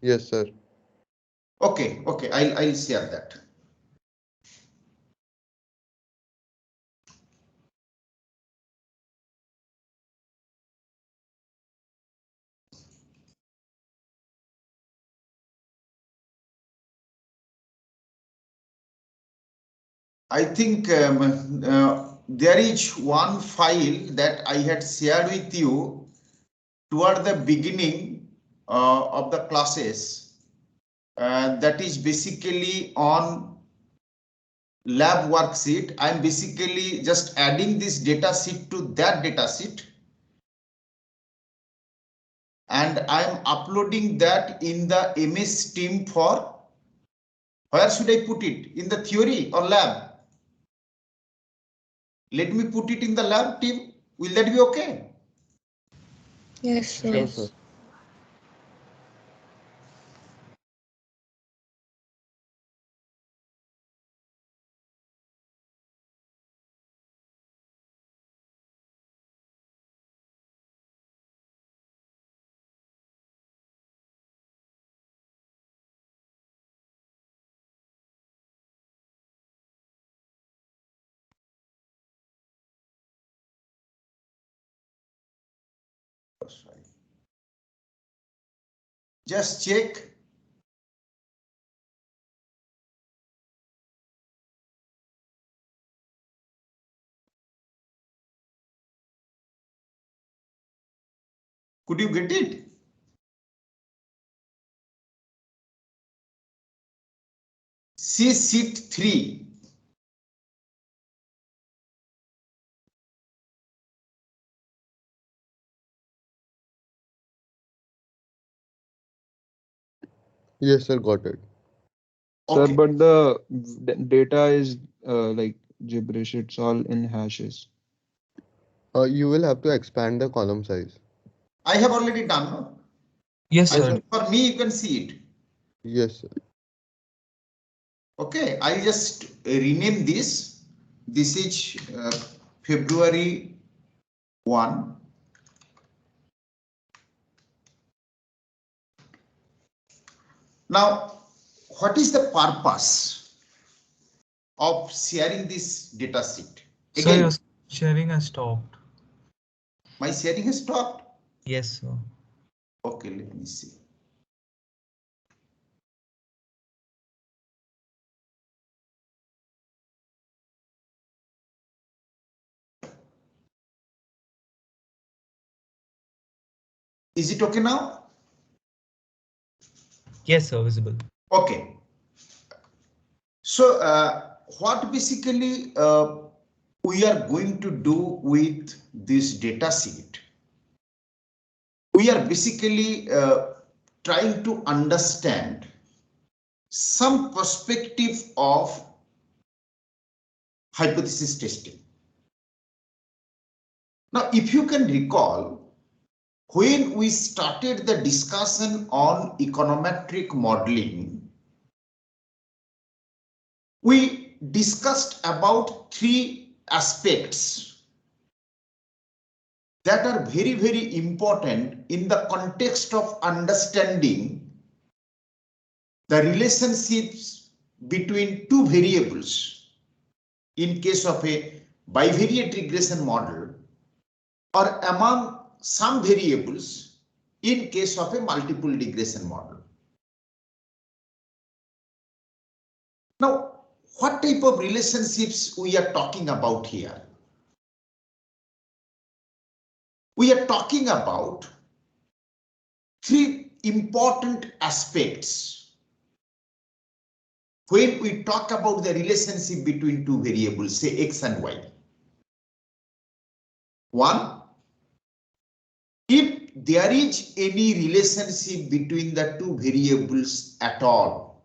Yes, sir. Okay, okay, I'll share that. I think there is one file that I had shared with you toward the beginning of the classes. That is basically on lab worksheet. I'm basically just adding this data sheet to that data sheet, and I'm uploading that in the MS Team for, where should I put it? In the theory or lab? Let me put it in the lab team. Will that be okay? Yes, sir. Sure, sir. Just check. Could you get it? See sheet 3. Yes, sir. Got it. Sir, Okay. but the data is like gibberish. It's all in hashes. You will have to expand the column size. I have already done. No? Yes, I Yes, sir. sir. think for me you can see it. Yes, sir. Okay, I'll just rename this. This is February 1. Now, what is the purpose of sharing this data sheet? Sir, your Again, sharing has stopped. my sharing has stopped. Yes, sir. Okay, let me see. Is it okay now? Yes, sir, visible. Okay. So, what basically we are going to do with this data sheet? We are basically trying to understand some perspective of hypothesis testing. Now, if you can recall, when we started the discussion on econometric modeling, we discussed about 3 aspects that are very, very important in the context of understanding the relationships between 2 variables in case of a bivariate regression model, or among some variables in case of a multiple regression model. Now, what type of relationships we are talking about here? We are talking about 3 important aspects when we talk about the relationship between 2 variables, say X and Y. One, if there is any relationship between the 2 variables at all.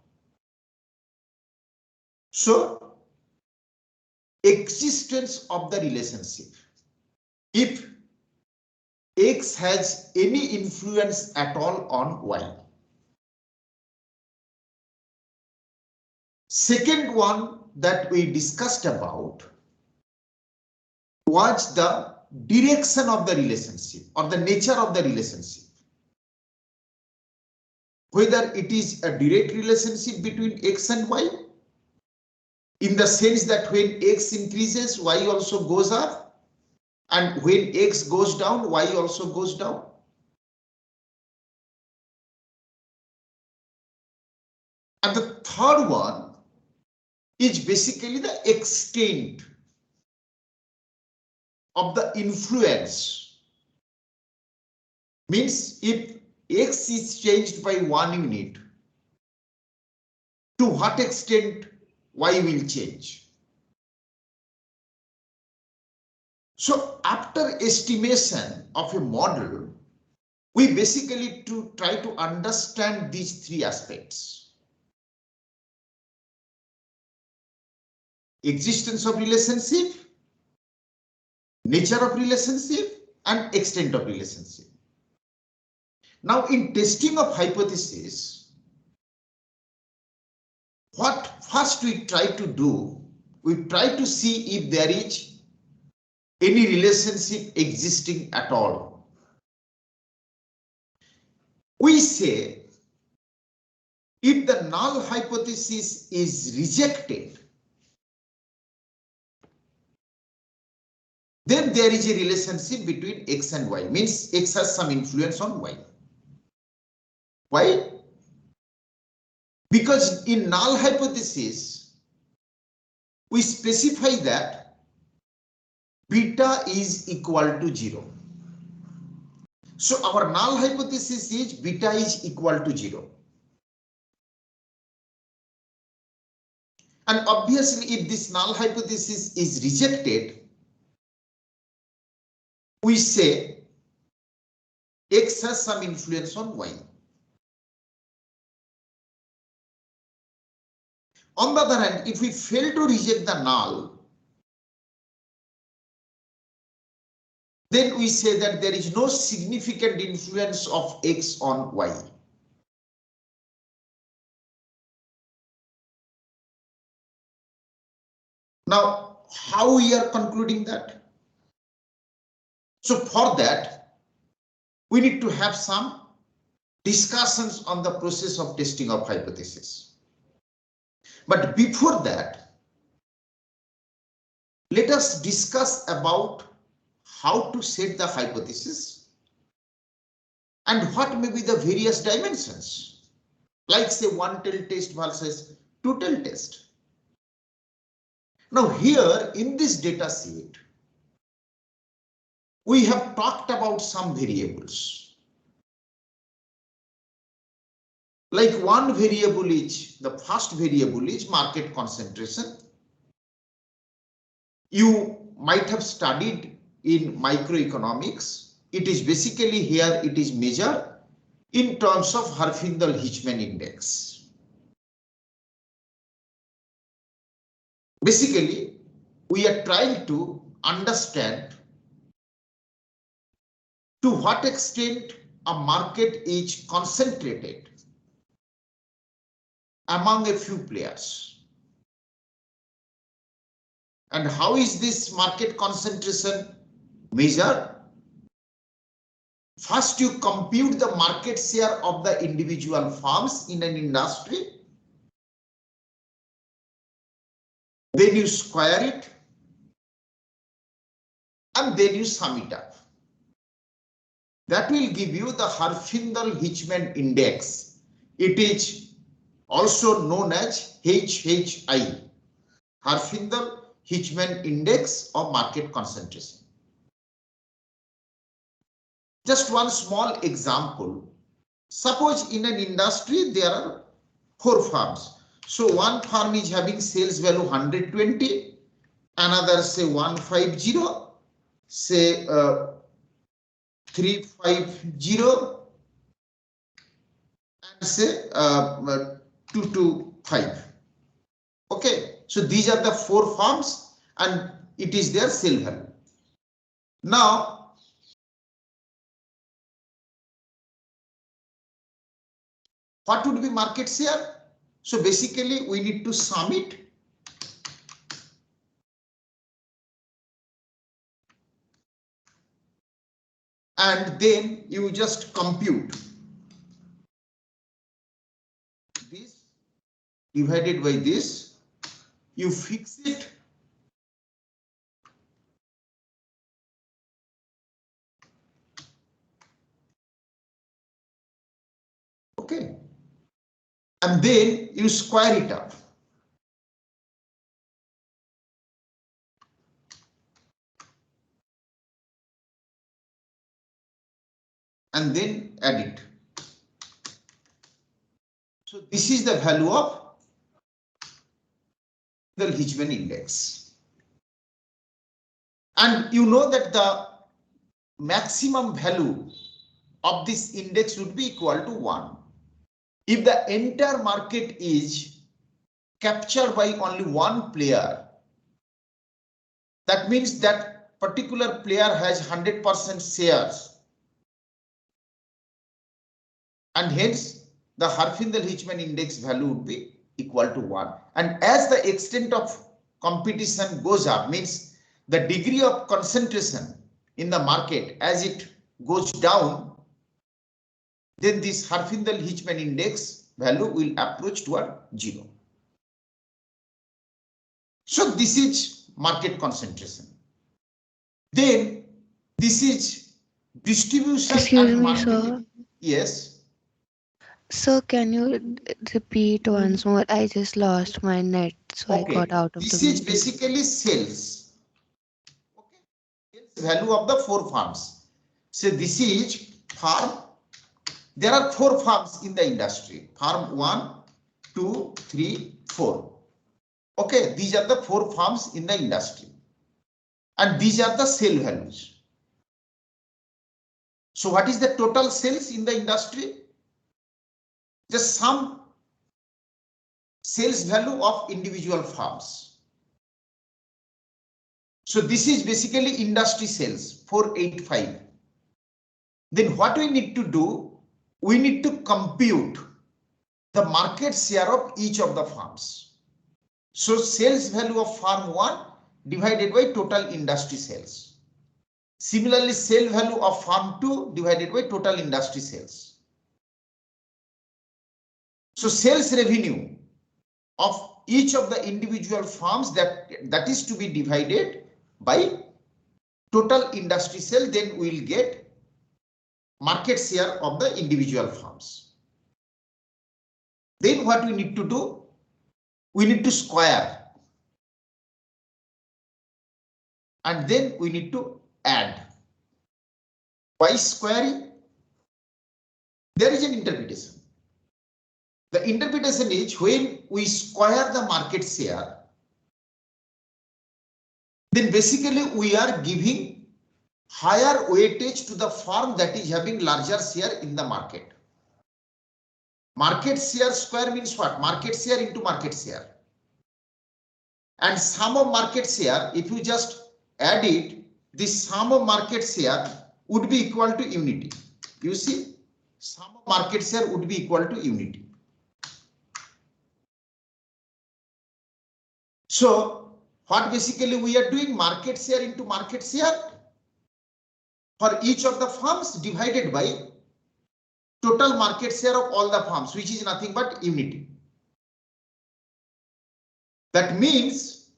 So, existence of the relationship. If X has any influence at all on Y. Second one that we discussed about was the direction of the relationship or the nature of the relationship. whether it is a direct relationship between X and Y, in the sense that when X increases, Y also goes up, and when X goes down, Y also goes down. And the third one is basically the extent of the influence. Means if X is changed by 1 unit, to what extent Y will change. So after estimation of a model, we basically try to understand these three aspects: existence of relationship, nature of relationship, and extent of relationship. Now, in testing of hypothesis, what first we try to do, we try to see if there is any relationship existing at all. We say if the null hypothesis is rejected, then there is a relationship between X and Y, means X has some influence on Y. Why? Because in null hypothesis, we specify that beta is equal to 0. So our null hypothesis is beta is equal to 0. And obviously, if this null hypothesis is rejected, we say X has some influence on Y. On the other hand, if we fail to reject the null, then we say that there is no significant influence of X on Y. Now, how we are concluding that? So for that, we need to have some discussions on the process of testing of hypothesis. But before that, let us discuss about how to set the hypothesis and what may be the various dimensions, like say one-tail test versus two-tail test. Now here in this data set, we have talked about some variables. Like one variable is, the first variable is market concentration. You might have studied in microeconomics. It is basically here it is measured in terms of Herfindahl-Hirschman index. Basically, we are trying to understand to what extent a market is concentrated among a few players. And how is this market concentration measured? First, you compute the market share of the individual firms in an industry. Then you square it. And then you sum it up. That will give you the Herfindahl-Hirschman index. It is also known as HHI, Herfindahl-Hirschman index of market concentration. Just one small example. Suppose in an industry there are 4 firms. So one firm is having sales value 120, another say 150, say 350, and say 225. Okay, so these are the 4 firms and it is their sale value. Now, what would be market share? So basically we need to sum it. And then you just compute. divided by this, you fix it. Okay. And then you square it up. And then add it. So this is the value of the Harfinkel-Hilchman index. And you know that the maximum value of this index would be equal to 1. If the entire market is captured by only one player, that means that particular player has 100% shares. And hence the Harfinkel-Hilchman index value would be equal to 1. And as the extent of competition goes up, means the degree of concentration in the market as it goes down, then this Harfinkel-Hilchman index value will approach toward 0. So this is market concentration. Then this is distribution. Excuse and me, marketing. sir. Yes. Sir, can you repeat once more? I just lost my net, so I got out of This the is meeting. basically sales. Okay. Sales value of the 4 farms. So this is farm. There are 4 farms in the industry. Farm 1, 2, 3, 4. Okay, these are the 4 farms in the industry. And these are the sale values. So what is the total sales in the industry? The sum sales value of individual farms. So this is basically industry sales 485. Then what we need to do? We need to compute the market share of each of the farms. So sales value of farm 1 divided by total industry sales. Similarly, sale value of farm 2 divided by total industry sales. So sales revenue of each of the individual farms that is to be divided by total industry sale, then we will get market share of the individual farms. Then what we need to do? We need to square. And then we need to add. Why squaring? There is an interpretation. The interpretation is when we square the market share, then basically we are giving higher weightage to the farm that is having larger share in the market. Market share square means what? Market share into market share. And sum of market share, if you just add it, this sum of market share would be equal to unity. You see, sum of market share would be equal to unity. So what basically we are doing? Market share into market share for each of the farms divided by total market share of all the farms, which is nothing but unity. That means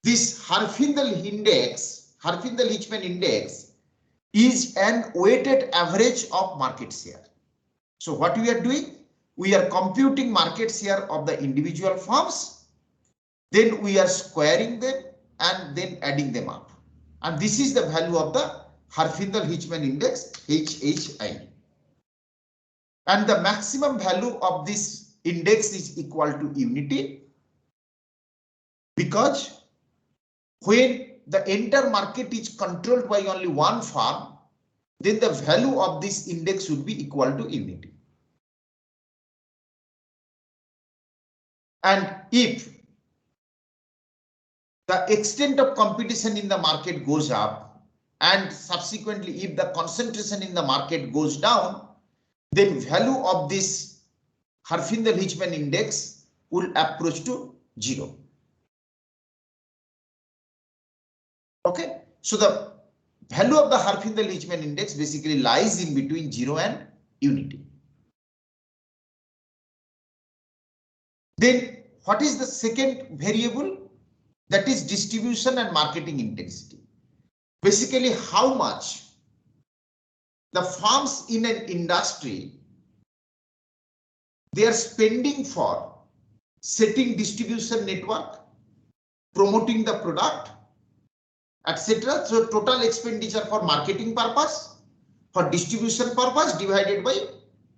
this Harfinkel index, Harfinkel-Hilchman index is an weighted average of market share. So what we are doing? We are computing market share of the individual farms. Then we are squaring them and then adding them up. And this is the value of the Harfinkel-Hilchman index, HHI. And the maximum value of this index is equal to unity, because when the entire market is controlled by only one farm, then the value of this index would be equal to unity. And if the extent of competition in the market goes up, and subsequently if the concentration in the market goes down, then value of this Harfinkel-Hilchman index will approach to 0. Okay, so the value of the Harfinkel-Hilchman index basically lies in between 0 and unity. Then what is the second variable? That is distribution and marketing intensity. Basically, how much the firms in an industry they are spending for setting distribution network, promoting the product, etc. So total expenditure for marketing purpose, for distribution purpose divided by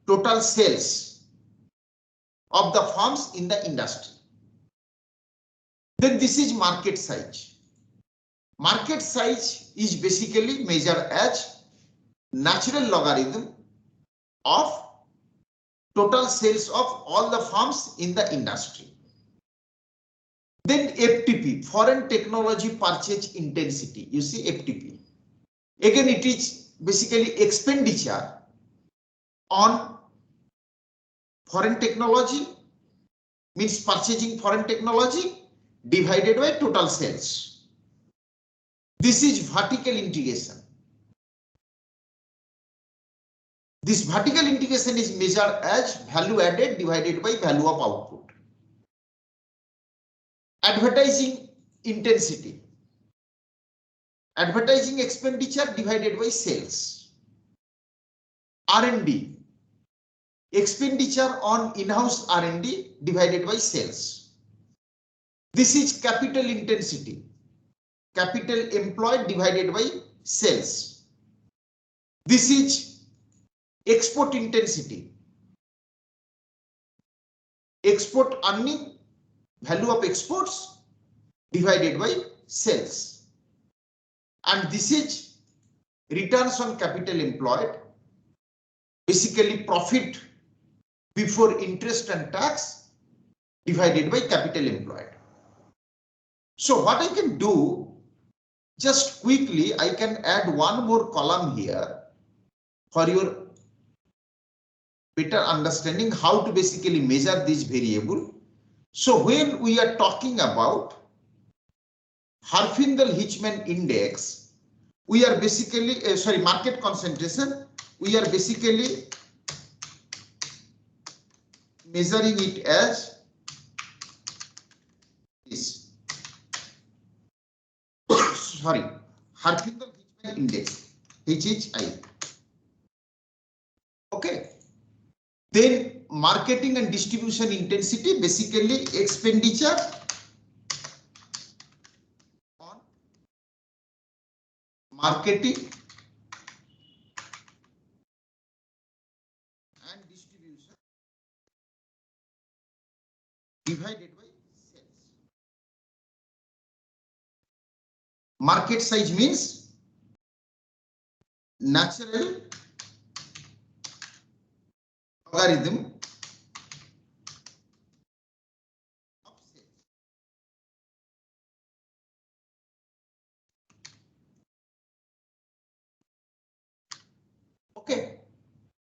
total sales of the firms in the industry. Then this is market size. Market size is basically measured as natural logarithm of total sales of all the firms in the industry. Then FTP, foreign technology purchase intensity. You see FTP. Again, it is basically expenditure on foreign technology, means purchasing foreign technology divided by total sales. This is vertical integration. This vertical integration is measured as value added divided by value of output. Advertising intensity. Advertising expenditure divided by sales. R&D. Expenditure on in-house R&D divided by sales. This is capital intensity. Capital employed divided by sales. This is export intensity. Export earning, value of exports divided by sales. And this is returns on capital employed, basically profit before interest and tax divided by capital employed. So what I can do, just quickly, I can add one more column here for your better understanding how to basically measure this variable. So when we are talking about Herfindahl-Hirschman index, we are basically, market concentration, we are basically measuring it as this. Herfindahl-Hirschman index, HHI. Okay. Then marketing and distribution intensity, basically expenditure on marketing and distribution divided by sales. Market size means natural logarithm of sales. Okay.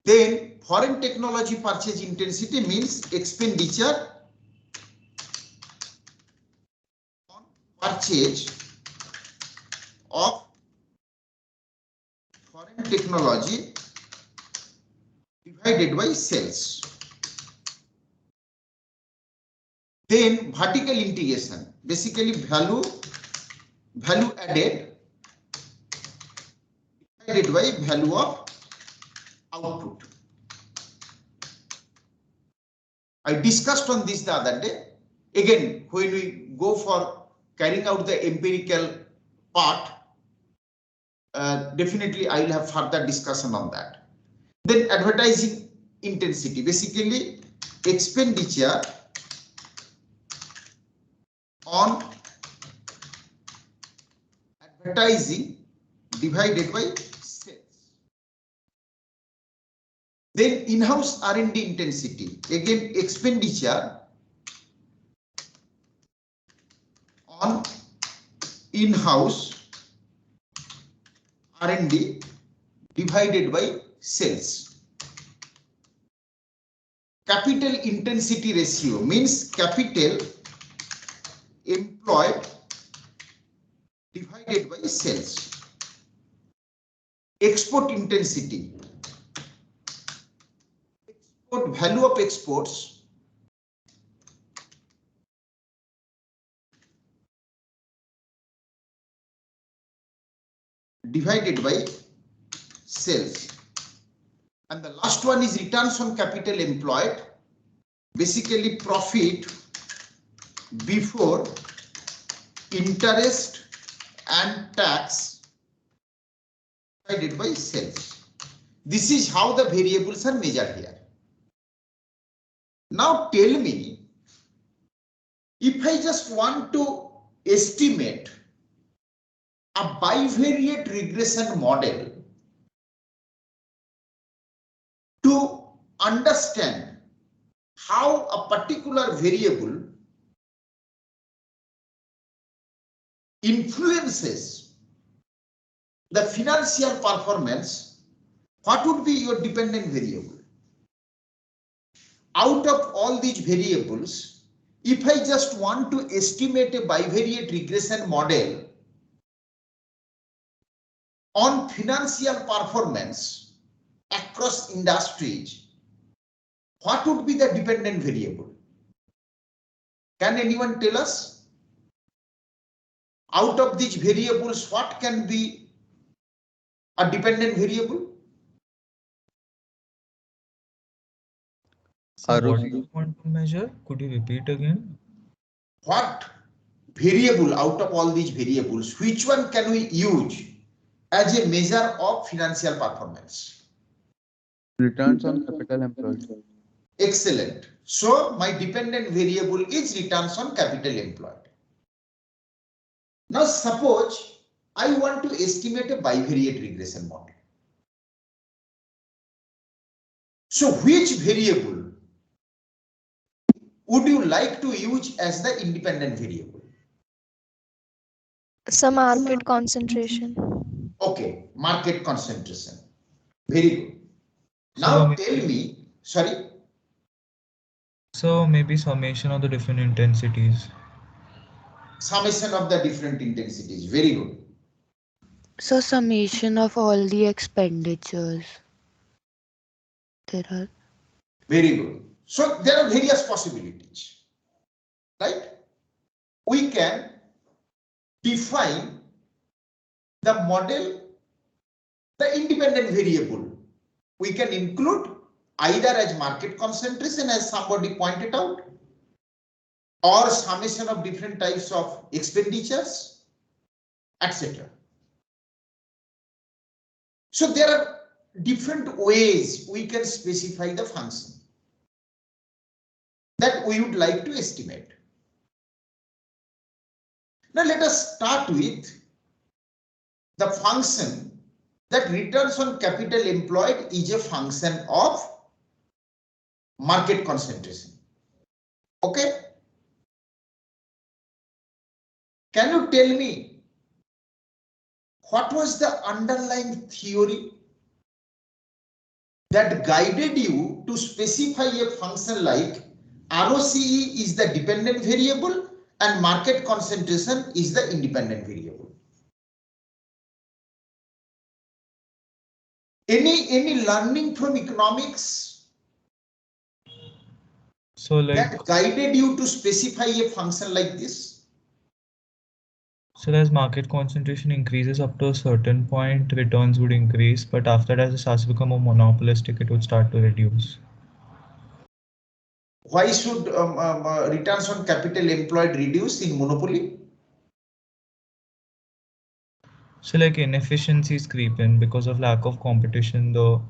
Then foreign technology purchase intensity means expenditure on purchase of foreign technology divided by sales. Then vertical integration, basically value added divided by value of output. I discussed on this the other day. Again, when we go for carrying out the empirical part, definitely I will have further discussion on that. Then advertising intensity, basically expenditure on advertising divided by sales. Then in-house R&D intensity, again expenditure on in-house R&D divided by sales. Capital intensity ratio means capital employed divided by sales. Export intensity, export value of exports divided by sales. And the last one is returns on capital employed, basically profit before interest and tax divided by sales. This is how the variables are measured here. Now tell me, if I just want to estimate a bivariate regression model to understand how a particular variable influences the financial performance, what would be your dependent variable? Out of all these variables, if I just want to estimate a bivariate regression model on financial performance across industries, what would be the dependent variable? Can anyone tell us? Out of these variables, what can be a dependent variable? So what ROC. do you want to measure? Could you repeat again? What variable out of all these variables, which one can we use as a measure of financial performance? Returns on capital employed. Excellent. So my dependent variable is returns on capital employed. Now suppose I want to estimate a bivariate regression model. So which variable would you like to use as the independent variable? Some market concentration. Okay, market concentration. Very good. So Now maybe- tell me, sorry. So maybe summation of the different intensities. Summation of the different intensities. Very good. So summation of all the expenditures. There are. Very good. So there are various possibilities, right? We can define the model, the independent variable. We can include either as market concentration, as somebody pointed out, or summation of different types of expenditures, etc. So there are different ways we can specify the function that we would like to estimate. Now let us start with the function that returns on capital employed is a function of market concentration. Okay? Can you tell me what was the underlying theory that guided you to specify a function like ROCE is the dependent variable and market concentration is the independent variable? Any learning from economics So like, that guided you to specify a function like this? so as market concentration increases up to a certain point, returns would increase, but after that, as it starts to become more monopolistic, it would start to reduce. Why should returns on capital employed reduce in monopoly? So like inefficiencies creep in because of lack of competition, the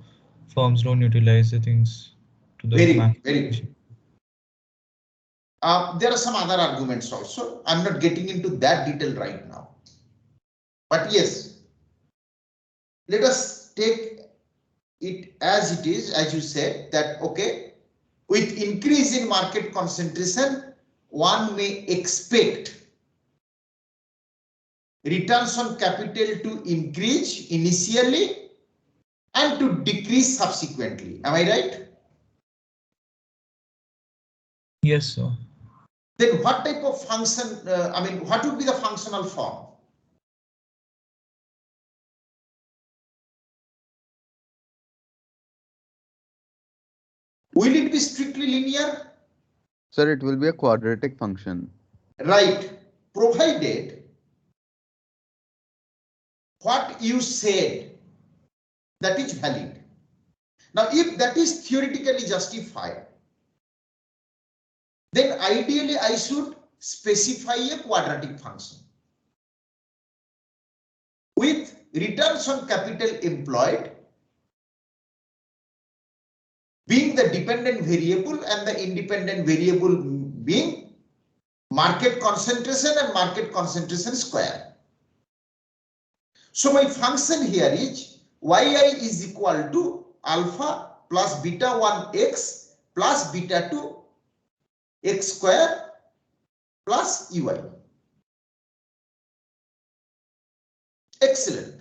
firms don't utilize the things to the Very max. good, very good. There are some other arguments also. I'm not getting into that detail right now. But yes, let us take it as it is, as you said, that okay, with increase in market concentration, one may expect returns on capital to increase initially and to decrease subsequently. Am I right? Yes, sir. Then what type of function, what would be the functional form? Will it be strictly linear? Sir, it will be a quadratic function. Right, provided what you said, that is valid. Now, if that is theoretically justified, then ideally I should specify a quadratic function with returns on capital employed being the dependent variable and the independent variable being market concentration and market concentration square. So my function here is yi is equal to alpha plus beta 1 x plus beta 2 x square plus ui. Excellent.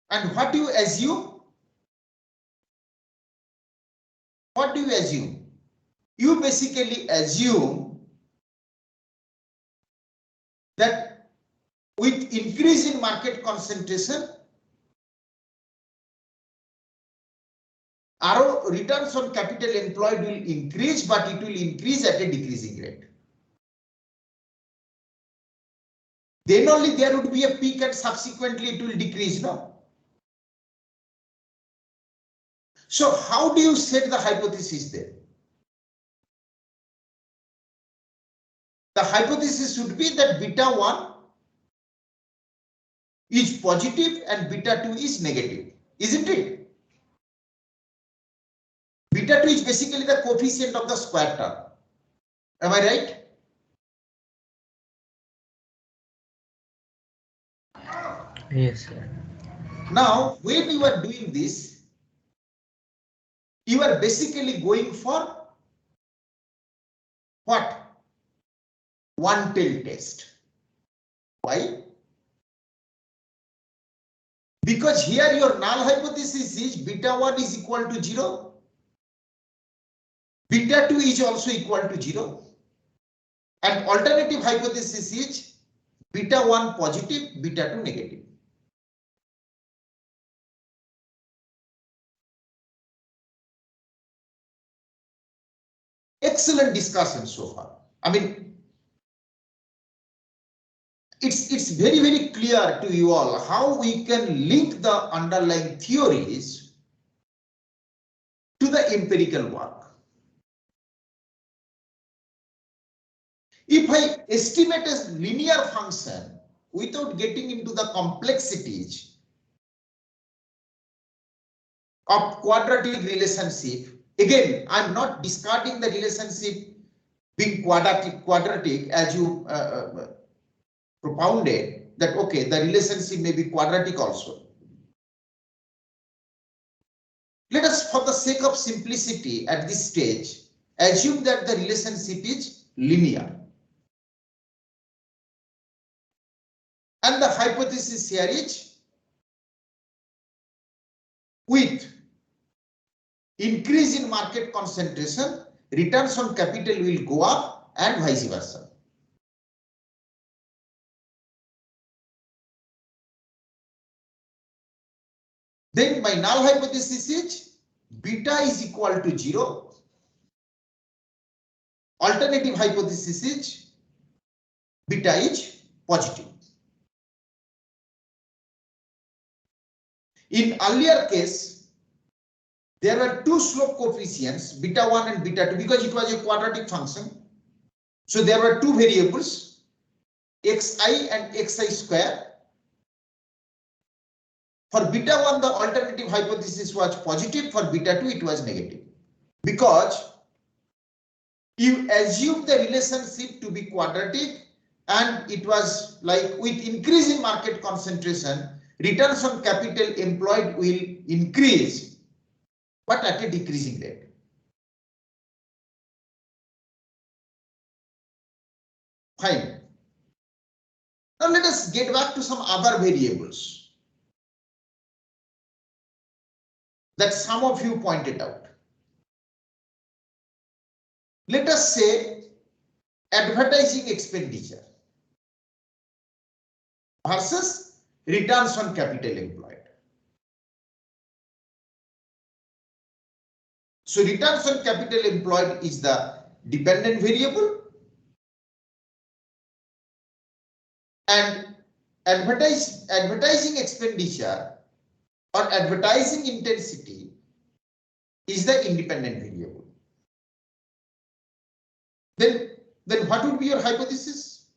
And what do you assume? What do you assume? You basically assume that with increase in market concentration, our returns on capital employed will increase, but it will increase at a decreasing rate. Then only there would be a peak and subsequently it will decrease, no? So how do you set the hypothesis there? The hypothesis should be that beta 1 is positive and beta 2 is negative, isn't it? Beta 2 is basically the coefficient of the square term. Am I right? Yes, sir. Now, when you are doing this, you are basically going for what? One tail test. Why? Because here your null hypothesis is beta 1 is equal to 0. Beta 2 is also equal to 0. And alternative hypothesis is beta 1 positive, beta 2 negative. Excellent discussion so far. I mean, it's very, very clear to you all how we can link the underlying theories to the empirical work. If I estimate a linear function without getting into the complexities of quadratic relationship, again, I'm not discarding the relationship being quadratic as you propounded, that okay, the relationship may be quadratic also. Let us, for the sake of simplicity at this stage, assume that the relationship is linear. And the hypothesis here is with increase in market concentration, returns on capital will go up and vice versa. Then my null hypothesis is beta is equal to 0. Alternative hypothesis is beta is positive. In earlier case, there were two slope coefficients, beta 1 and beta 2, because it was a quadratic function. So there were two variables, xi and xi square. For beta 1, the alternative hypothesis was positive, for beta 2, it was negative. Because you assume the relationship to be quadratic and it was like with increase in market concentration, returns on capital employed will increase, but at a decreasing rate. Fine. Now let us get back to some other variables that some of you pointed out. Let us say advertising expenditure versus returns on capital employed. So returns on capital employed is the dependent variable and advertising expenditure or advertising intensity is the independent variable. Then what would be your hypothesis?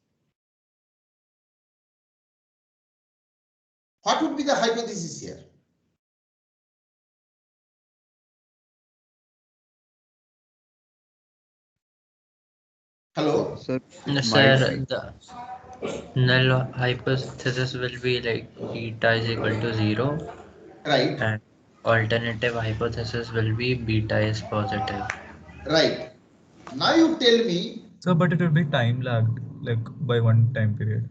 What would be the hypothesis here? Hello? Sir, No, it might sir, be. the null hypothesis will be like beta is equal to 0, Right, and alternative hypothesis will be beta is positive. right. Now you tell me. So, but it will be time lagged, like by one time period.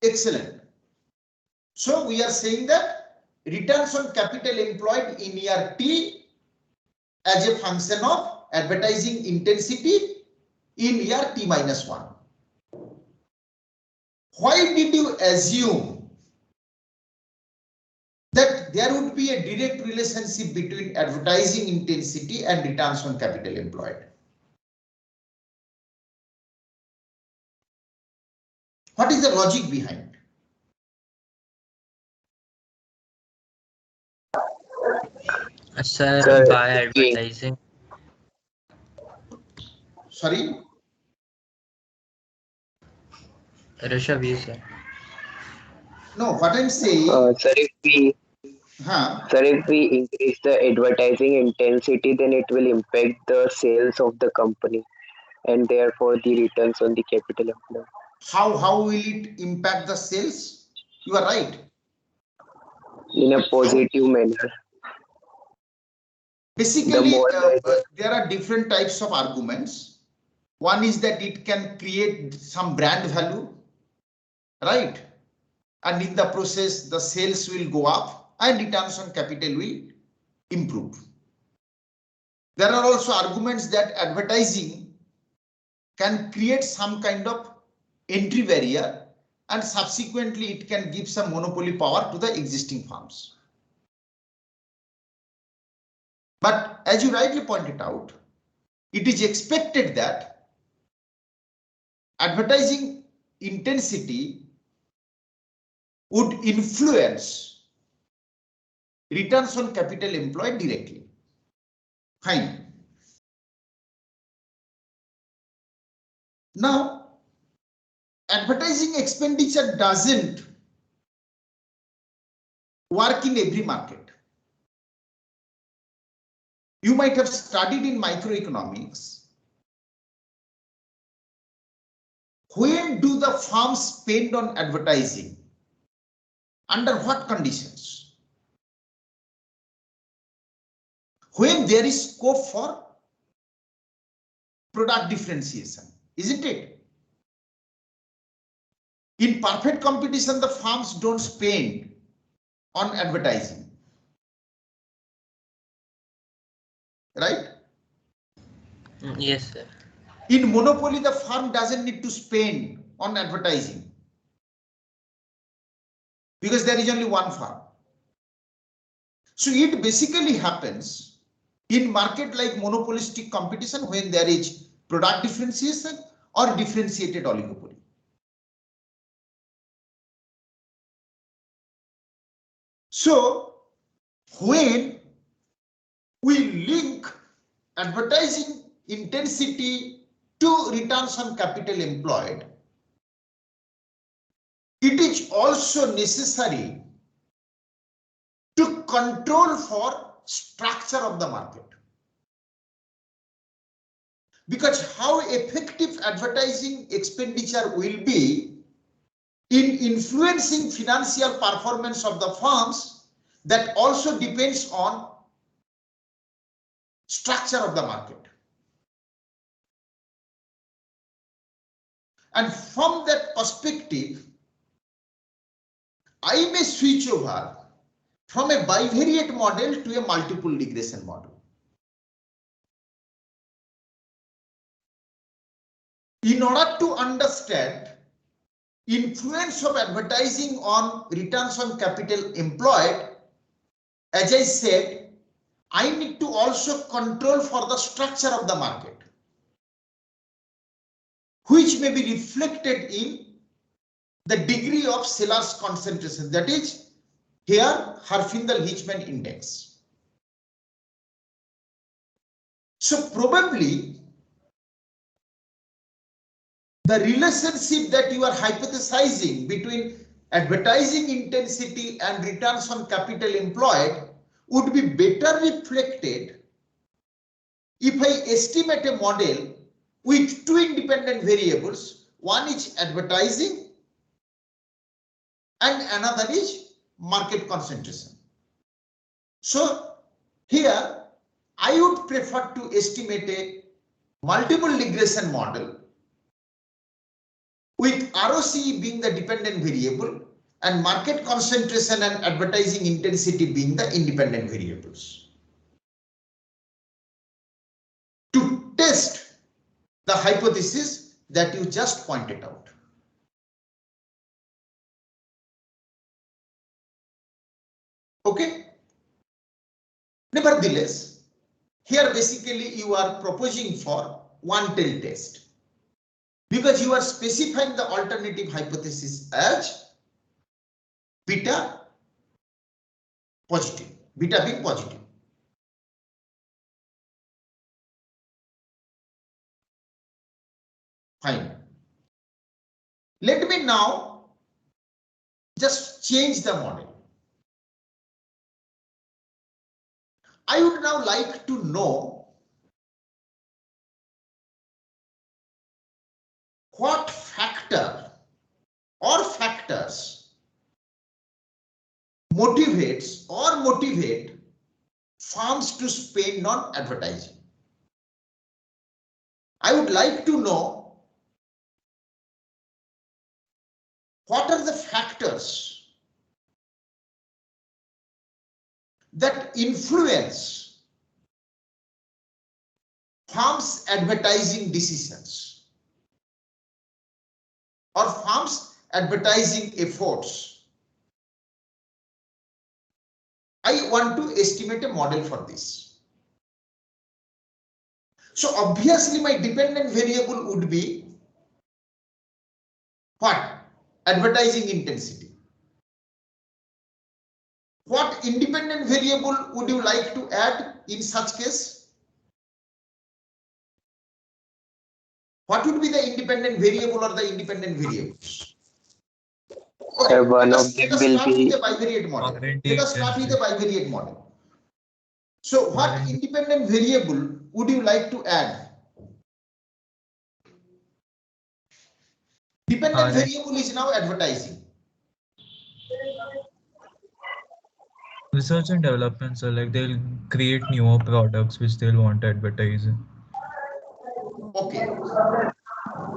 Excellent. So we are saying that returns on capital employed in year T as a function of advertising intensity in year T minus 1. Why did you assume that there would be a direct relationship between advertising intensity and returns on capital employed? What is the logic behind? Sir, by advertising, Sorry? Rishabh, you sir. No, what I'm saying, Sir, if we increase the advertising intensity, then it will impact the sales of the company and therefore the returns on the capital employed. how will it impact the sales? You are right. In a positive manner. Basically, there are different types of arguments. One is that it can create some brand value, right? And in the process, the sales will go up and returns on capital will improve. There are also arguments that advertising can create some kind of entry barrier and subsequently it can give some monopoly power to the existing firms. But as you rightly pointed out, it is expected that advertising intensity would influence returns on capital employed directly. Fine. Now, advertising expenditure doesn't work in every market. You might have studied in microeconomics. When do the firms spend on advertising? Under what conditions? When there is scope for product differentiation, isn't it? In perfect competition, the firms don't spend on advertising. Right? Yes, sir. In monopoly, the firm doesn't need to spend on advertising because there is only one firm. So it basically happens in market like monopolistic competition when there is product differentiation or differentiated oligopoly. So when we link advertising intensity to returns on capital employed, it is also necessary to control for structure of the market. Because how effective advertising expenditure will be in influencing financial performance of the firms, that also depends on structure of the market. And from that perspective, I may switch over from a bivariate model to a multiple regression model. In order to understand influence of advertising on returns on capital employed, as I said, I need to also control for the structure of the market, which may be reflected in the degree of sellers concentration, that is here Herfindahl-Hirschman index. So probably the relationship that you are hypothesizing between advertising intensity and returns on capital employed would be better reflected if I estimate a model with two independent variables. One is advertising and another is market concentration. So here I would prefer to estimate a multiple regression model with ROCE being the dependent variable and market concentration and advertising intensity being the independent variables, to test the hypothesis that you just pointed out. Okay. Nevertheless, here basically you are proposing for one tail test, because you are specifying the alternative hypothesis as beta positive, beta being positive. Fine. Let me now just change the model. I would now like to know what factor or factors motivate firms to spend on advertising. I would like to know what are the factors that influence firms' advertising decisions or firms' advertising efforts. I want to estimate a model for this. So obviously my dependent variable would be what? Advertising intensity. What independent variable would you like to add in such case? What would be the independent variable or the independent variables? Okay, One of them will be a bivariate model. Let us start with a bivariate model. So what independent variable would you like to add? Dependent variable is now advertising. Research and development, so like they'll create newer products which they'll want to advertise in. Okay,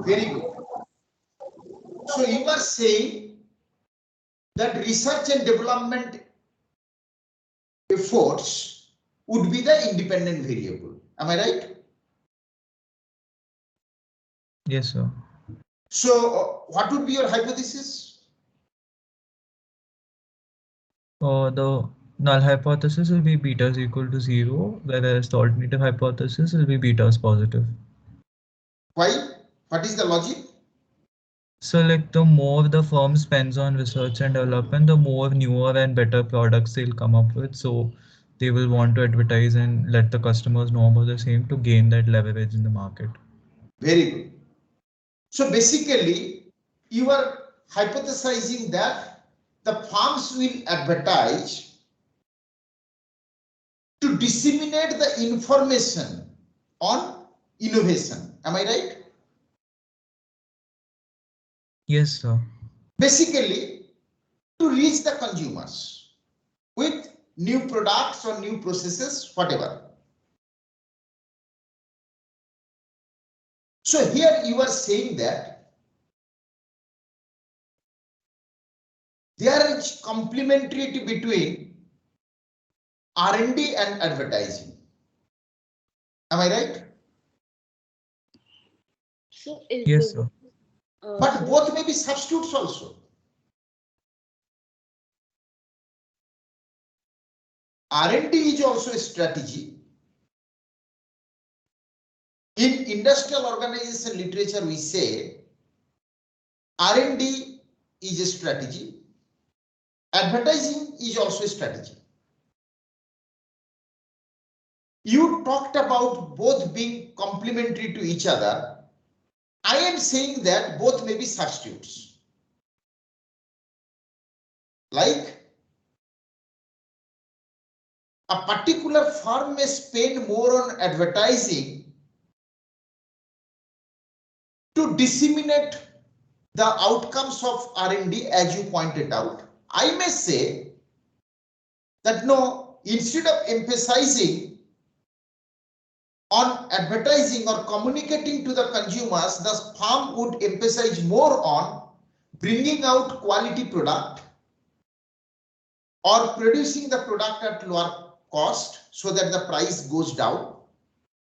very good. So you are saying that research and development efforts would be the independent variable. Am I right? Yes, sir. So what would be your hypothesis? The null hypothesis will be beta is equal to 0, whereas the alternative hypothesis will be beta is positive. Why? What is the logic? So like the more the firm spends on research and development, the more newer and better products they'll come up with. So they will want to advertise and let the customers know about the same to gain that leverage in the market. Very good. So basically, you are hypothesizing that the firms will advertise to disseminate the information on innovation. Am I right? Yes, sir. Basically, to reach the consumers with new products or new processes, whatever. So here you are saying that there is complementarity between R&D and advertising. Am I right? So is Yes, sir. But both may be substitutes also. R&D is also a strategy. In industrial organization literature, we say R&D is a strategy. Advertising is also a strategy. You talked about both being complementary to each other. I am saying that both may be substitutes. Like a particular firm may spend more on advertising to disseminate the outcomes of R&D, as you pointed out. I may say that no, instead of emphasizing on advertising or communicating to the consumers, the firm would emphasize more on bringing out quality product or producing the product at lower cost so that the price goes down.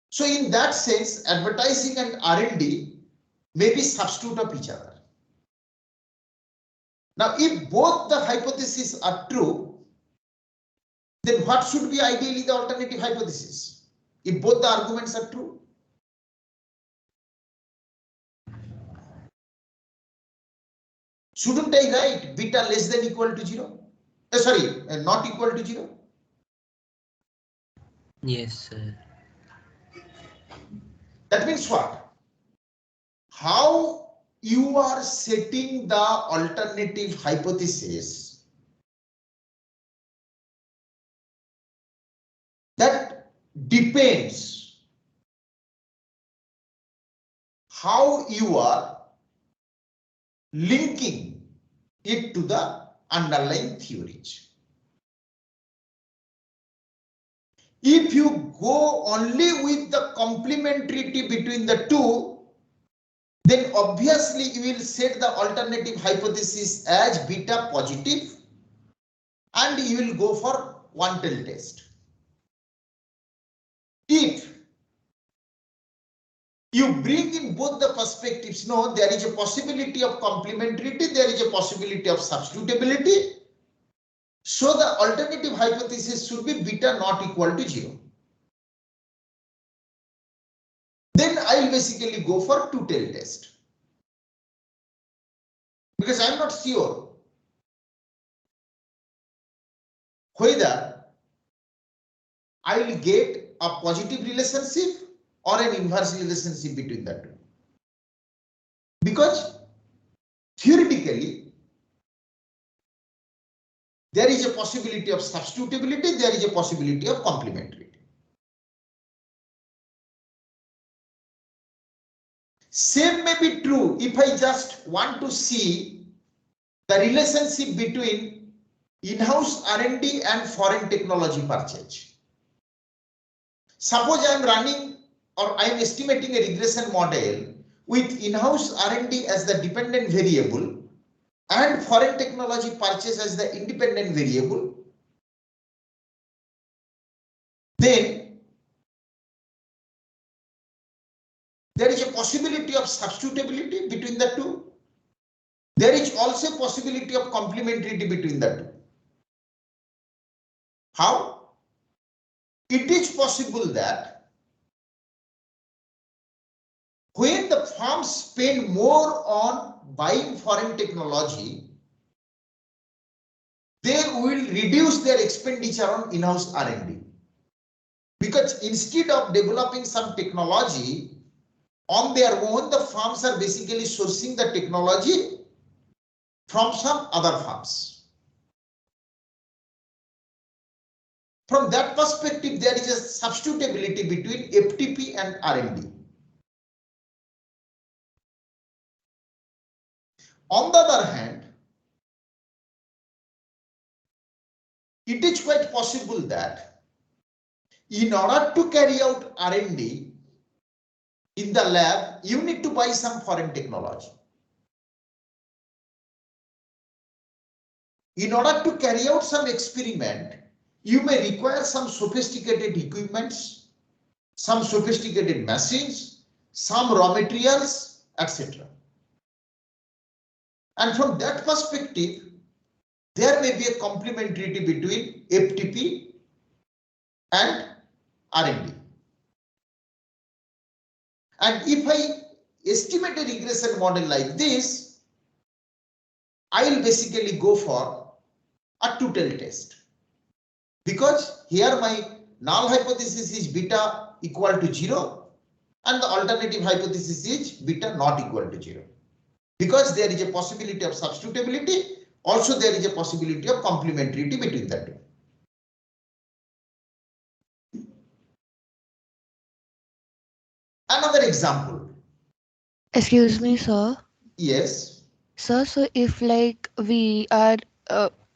So in that sense, advertising and R&D may be substitute of each other. Now, if both the hypotheses are true, then what should be ideally the alternative hypothesis? If both the arguments are true? Shouldn't I write beta less than equal to 0? Not equal to 0? Yes, sir. That means what? How you are setting the alternative hypothesis, that depends how you are linking it to the underlying theories. If you go only with the complementarity between the two, then obviously you will set the alternative hypothesis as beta positive and you will go for one-tail test. If you bring in both the perspectives, no, there is a possibility of complementarity, there is a possibility of substitutability. So the alternative hypothesis should be beta not equal to 0. Then I will basically go for two-tail test. Because I am not sure whether I will get a positive relationship or an inverse relationship between the two. Because theoretically, there is a possibility of substitutability, there is a possibility of complementarity. Same may be true if I just want to see the relationship between in-house R&D and foreign technology purchase. Suppose I am running or I am estimating a regression model with in-house R&D as the dependent variable and foreign technology purchase as the independent variable, then there is a possibility of substitutability between the two. There is also a possibility of complementarity between the two. How? It is possible that when the firms spend more on buying foreign technology, they will reduce their expenditure on in-house R&D. Because instead of developing some technology on their own, the firms are basically sourcing the technology from some other firms. From that perspective, there is a substitutability between FTP and R&D. On the other hand, it is quite possible that in order to carry out R&D in the lab, you need to buy some foreign technology. In order to carry out some experiment, you may require some sophisticated equipments, some sophisticated machines, some raw materials, etc. And from that perspective, there may be a complementarity between FTP and R&D. And if I estimate a regression model like this, I will basically go for a two-tailed test, because here my null hypothesis is beta equal to 0 and the alternative hypothesis is beta not equal to 0. Because there is a possibility of substitutability, also there is a possibility of complementarity between the two. Another example. Excuse me, sir. Yes. Sir, so if like we are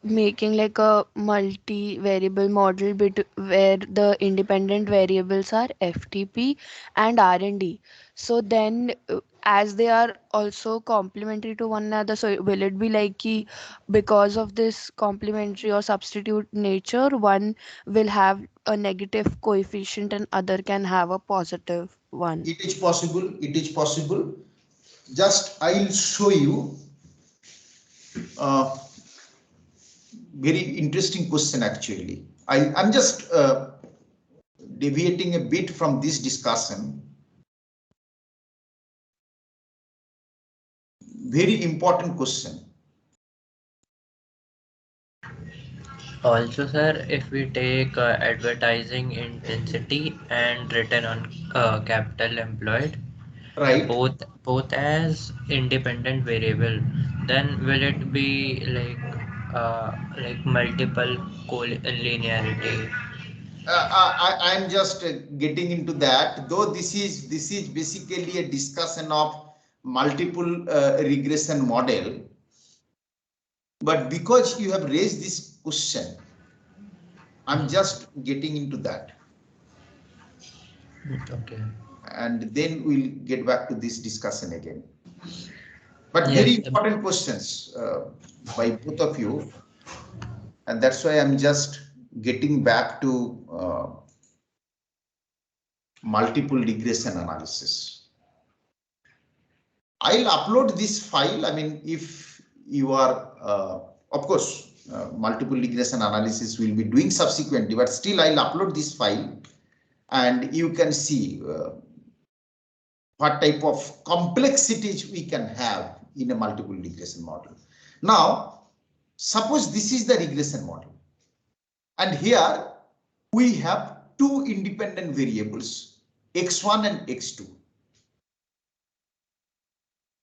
making like a multi-variable model where the independent variables are FTP and R&D, so then as they are also complementary to one another, so will it be like because of this complementary or substitute nature, one will have a negative coefficient and other can have a positive one? It is possible. It is possible. Just I'll show you. Very interesting question actually. I'm just deviating a bit from this discussion. Very important question. Also, sir, if we take advertising intensity and return on capital employed, Right. both as independent variable, then will it be like multiple linearity? I'm just getting into that. Though this is basically a discussion of multiple regression model. But because you have raised this question, I'm just getting into that. Okay. And then we'll get back to this discussion again. But Yes. very important questions by both of you. And that's why I'm just getting back to multiple regression analysis. I'll upload this file. I mean, if you are, of course, multiple regression analysis will be doing subsequently, but still I'll upload this file and you can see what type of complexities we can have in a multiple regression model. Now, suppose this is the regression model, and here we have two independent variables, x1 and x2.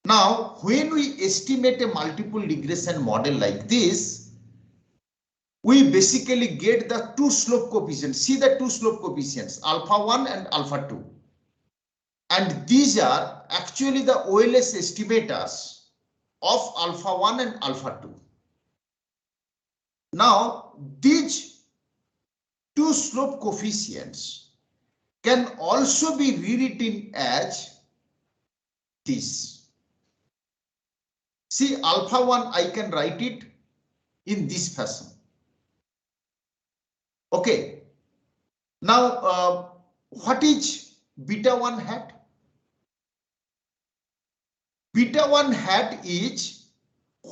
Now, when we estimate a multiple regression model like this, we basically get the two slope coefficients. See the two slope coefficients, alpha 1 and alpha 2. And these are actually the OLS estimators of alpha 1 and alpha 2. Now, these two slope coefficients can also be rewritten as this. See, alpha 1, I can write it in this fashion. Okay. Now, what is beta 1 hat? Beta 1 hat is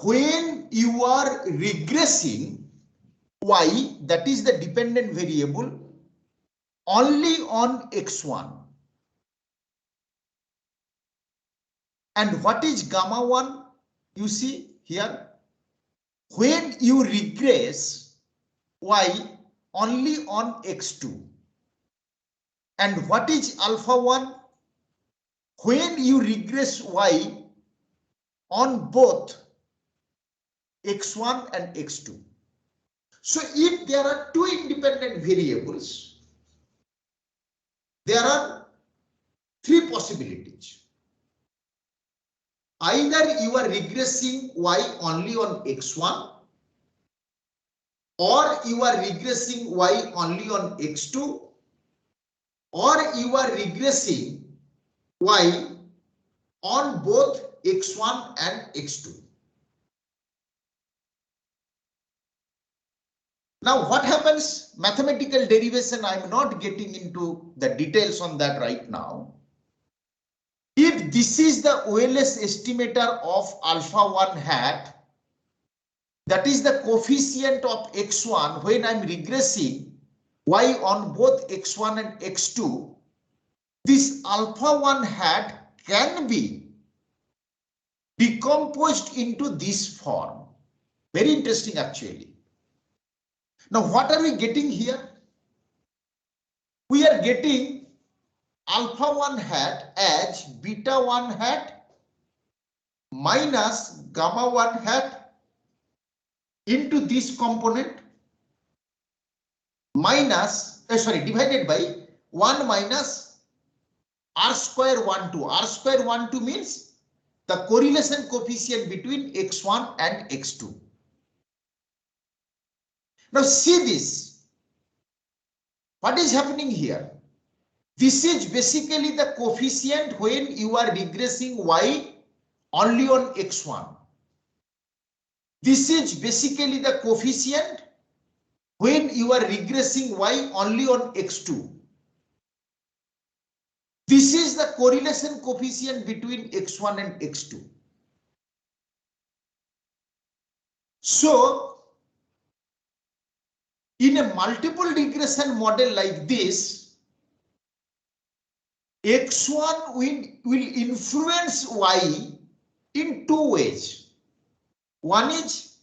when you are regressing y, that is the dependent variable, only on x1. And what is gamma 1? You see here, when you regress y only on x2. And what is alpha 1? When you regress y on both x1 and x2. So if there are two independent variables, there are three possibilities. Either you are regressing y only on x1, or you are regressing y only on x2, or you are regressing y on both x1 and x2. Now, what happens? Mathematical derivation, I'm not getting into the details on that right now. If this is the OLS estimator of alpha 1 hat, that is the coefficient of x1 when I'm regressing y on both x1 and x2, this alpha 1 hat can be decomposed into this form. Very interesting actually. Now what are we getting here? We are getting alpha 1 hat as beta 1 hat minus gamma 1 hat into this component minus, divided by 1 minus r square 1 2. R square 1 2 means the correlation coefficient between x1 and x2. Now see this. What is happening here? This is basically the coefficient when you are regressing y only on x1. This is basically the coefficient when you are regressing y only on x2. This is the correlation coefficient between x1 and x2. So, in a multiple regression model like this, x1 will influence y in two ways. One is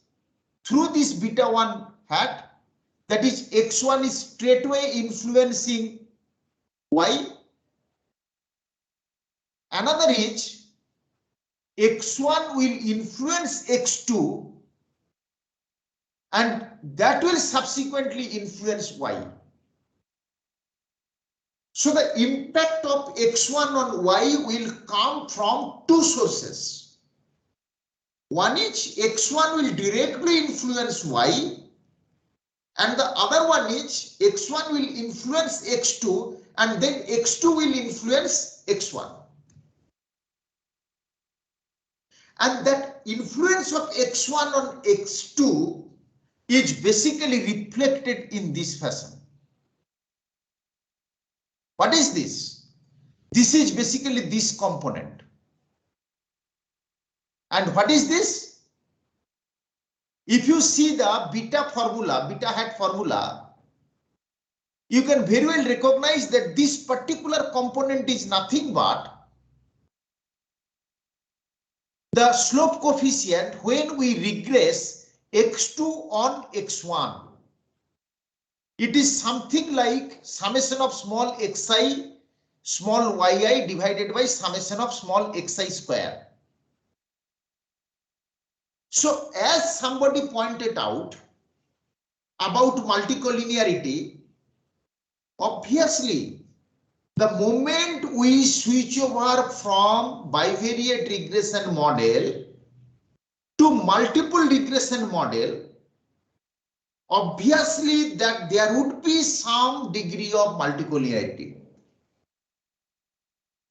through this beta 1 hat, that is x1 is straightway influencing y. Another is x1 will influence x2 and that will subsequently influence y. So the impact of x1 on y will come from two sources. One is x1 will directly influence y and the other one is x1 will influence x2 and then x2 will influence x1. And that influence of x1 on x2 is basically reflected in this fashion. What is this? This is basically this component. And what is this? If you see the beta formula, beta hat formula, you can very well recognize that this particular component is nothing but the slope coefficient when we regress x2 on x1. It is something like summation of small xi small yi divided by summation of small xi square. So as somebody pointed out about multicollinearity, obviously the moment we switch over from bivariate regression model to multiple regression model, obviously that there would be some degree of multicollinearity.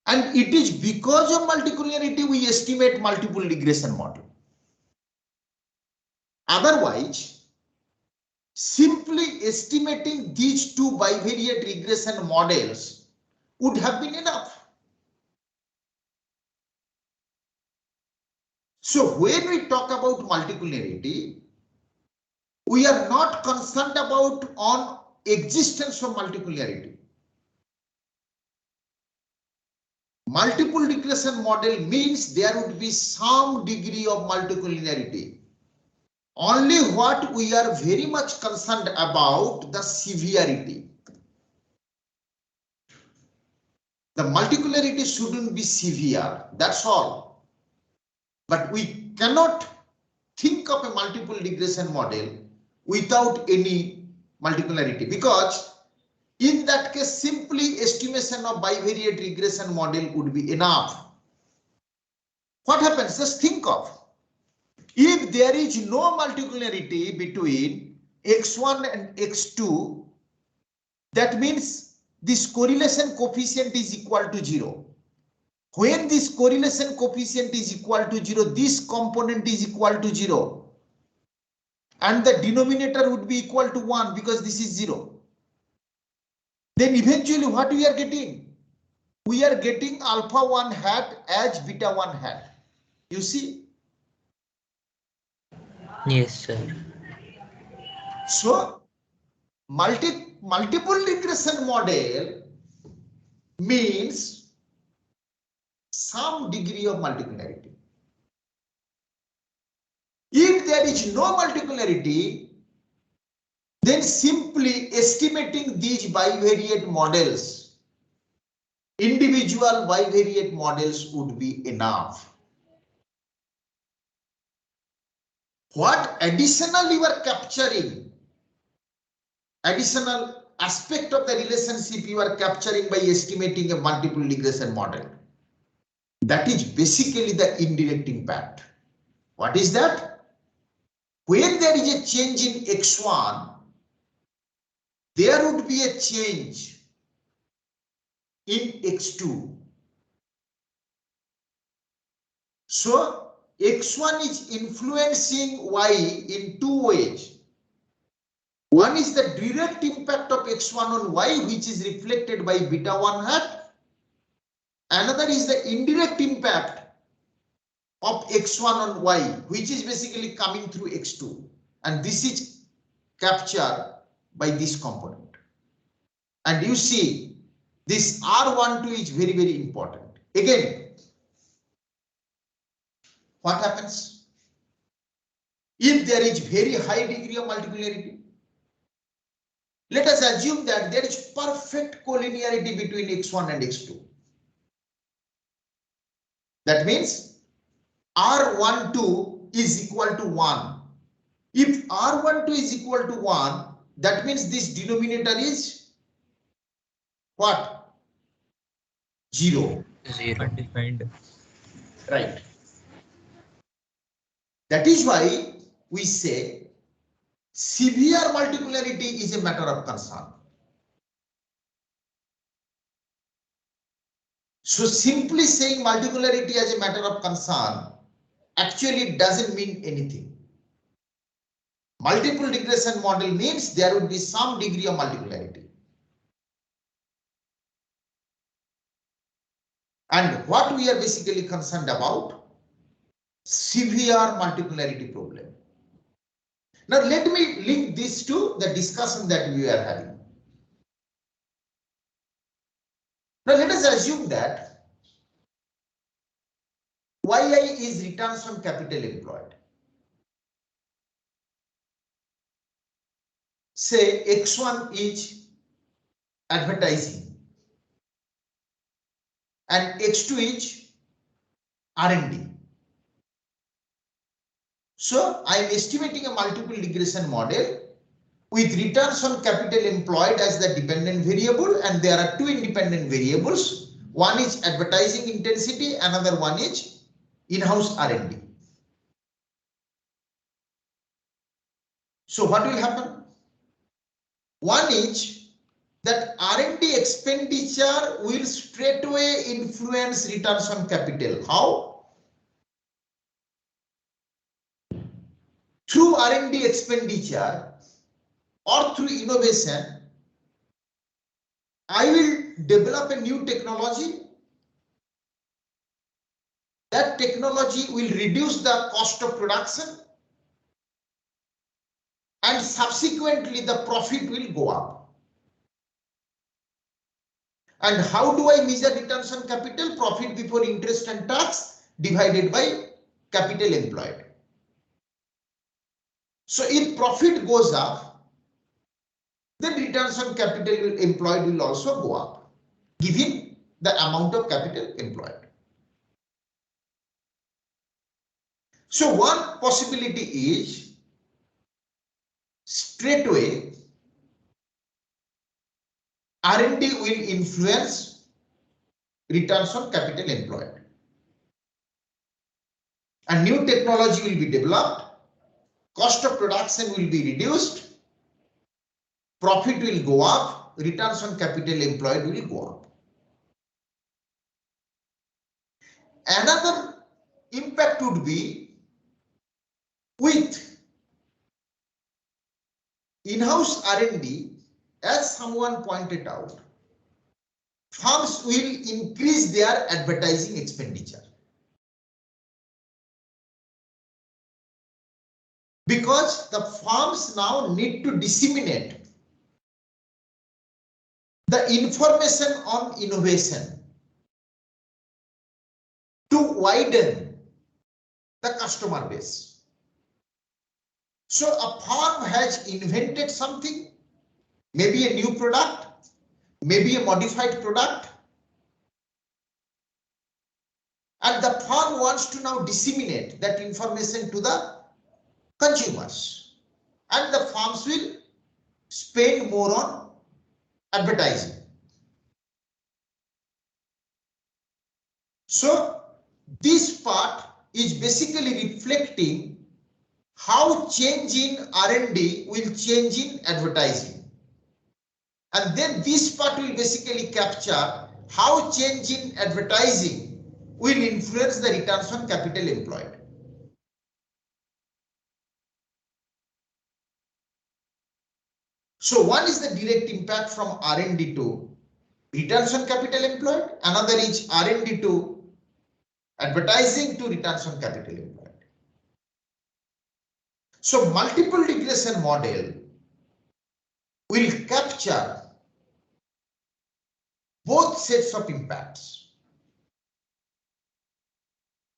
And it is because of multicollinearity we estimate multiple regression model. Otherwise, simply estimating these two bivariate regression models would have been enough. So when we talk about multicollinearity, we are not concerned about on existence of multicollinearity. Multiple regression model means there would be some degree of multicollinearity. Only what we are very much concerned about the severity. The multicollinearity shouldn't be severe, that's all. But we cannot think of a multiple regression model without any multicollinearity, because in that case simply estimation of bivariate regression model would be enough. What happens? Just think of, if there is no multicollinearity between x1 and x2, that means this correlation coefficient is equal to 0. When this correlation coefficient is equal to 0, this component is equal to 0. And the denominator would be equal to 1 because this is 0. Then eventually what we are getting? We are getting alpha 1 hat as beta 1 hat. You see? Yes, sir. So multiple regression model means some degree of multicollinearity. If there is no multipolarity, then simply estimating these bivariate models, individual bivariate models would be enough. What additional you are capturing, additional aspect of the relationship you are capturing by estimating a multiple regression model? That is basically the indirect impact. What is that? When there is a change in X1, there would be a change in X2. So X1 is influencing Y in two ways. One is the direct impact of X1 on Y, which is reflected by beta 1 hat. Another is the indirect impact of X1 on Y, which is basically coming through X2. And this is captured by this component. And you see, this R12 is very, very important. Again, what happens? If there is very high degree of multipolarity, let us assume that there is perfect collinearity between X1 and X2. That means R12 is equal to 1. If R12 is equal to 1, that means this denominator is what? 0. 0. Undefined. Right. That is why we say severe multipolarity is a matter of concern. So simply saying multipolarity as a matter of concern actually doesn't mean anything. Multiple regression model means there would be some degree of multipolarity. And what we are basically concerned about? Severe multipolarity problem. Now let me link this to the discussion that we are having. Now let us assume that YI is returns on capital employed. Say X1 is advertising and X2 is R&D. So I am estimating a multiple regression model with returns on capital employed as the dependent variable, and there are two independent variables. One is advertising intensity, another one is in-house R&D. So what will happen? One is that R&D expenditure will straightaway influence returns on capital. How? Through R&D expenditure or through innovation, I will develop a new technology. That technology will reduce the cost of production, and subsequently the profit will go up. And how do I measure returns on capital? Profit before interest and tax divided by capital employed. So if profit goes up, then returns on capital employed will also go up, given the amount of capital employed. So one possibility is straightaway R&D will influence returns on capital employed. A new technology will be developed, cost of production will be reduced, profit will go up, returns on capital employed will go up. Another impact would be with in-house R&D, as someone pointed out, firms will increase their advertising expenditure. Because the firms now need to disseminate the information on innovation to widen the customer base. So a firm has invented something, maybe a new product, maybe a modified product, and the firm wants to now disseminate that information to the consumers, and the firms will spend more on advertising. So this part is basically reflecting how change in R&D will change in advertising. And then this part will basically capture how change in advertising will influence the returns on capital employed. So one is the direct impact from R&D to returns on capital employed. Another is R&D to advertising to returns on capital employed. So multiple regression model will capture both sets of impacts.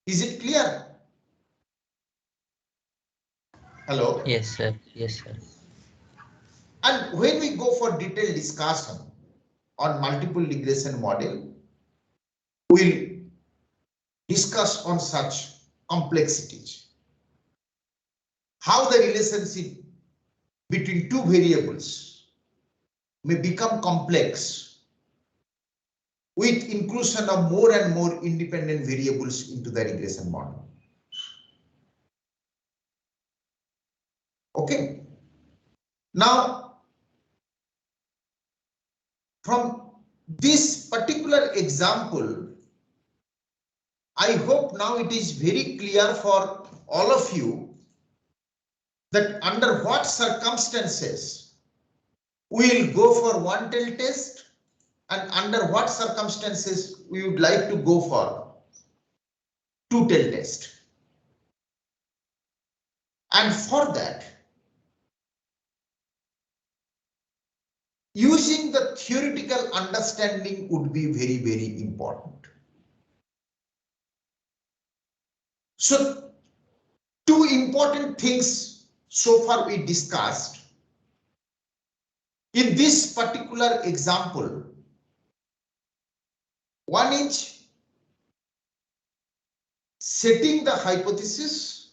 Is it clear? Hello? Yes, sir. Yes, sir. And when we go for detailed discussion on multiple regression model, we'll discuss on such complexities. How the relationship between two variables may become complex with inclusion of more and more independent variables into the regression model. Okay. Now, from this particular example, I hope now it is very clear for all of you that under what circumstances we will go for one tail test and under what circumstances we would like to go for two tail test. And for that, using the theoretical understanding would be very, very important. So, two important things so far we discussed. In this particular example, one is setting the hypothesis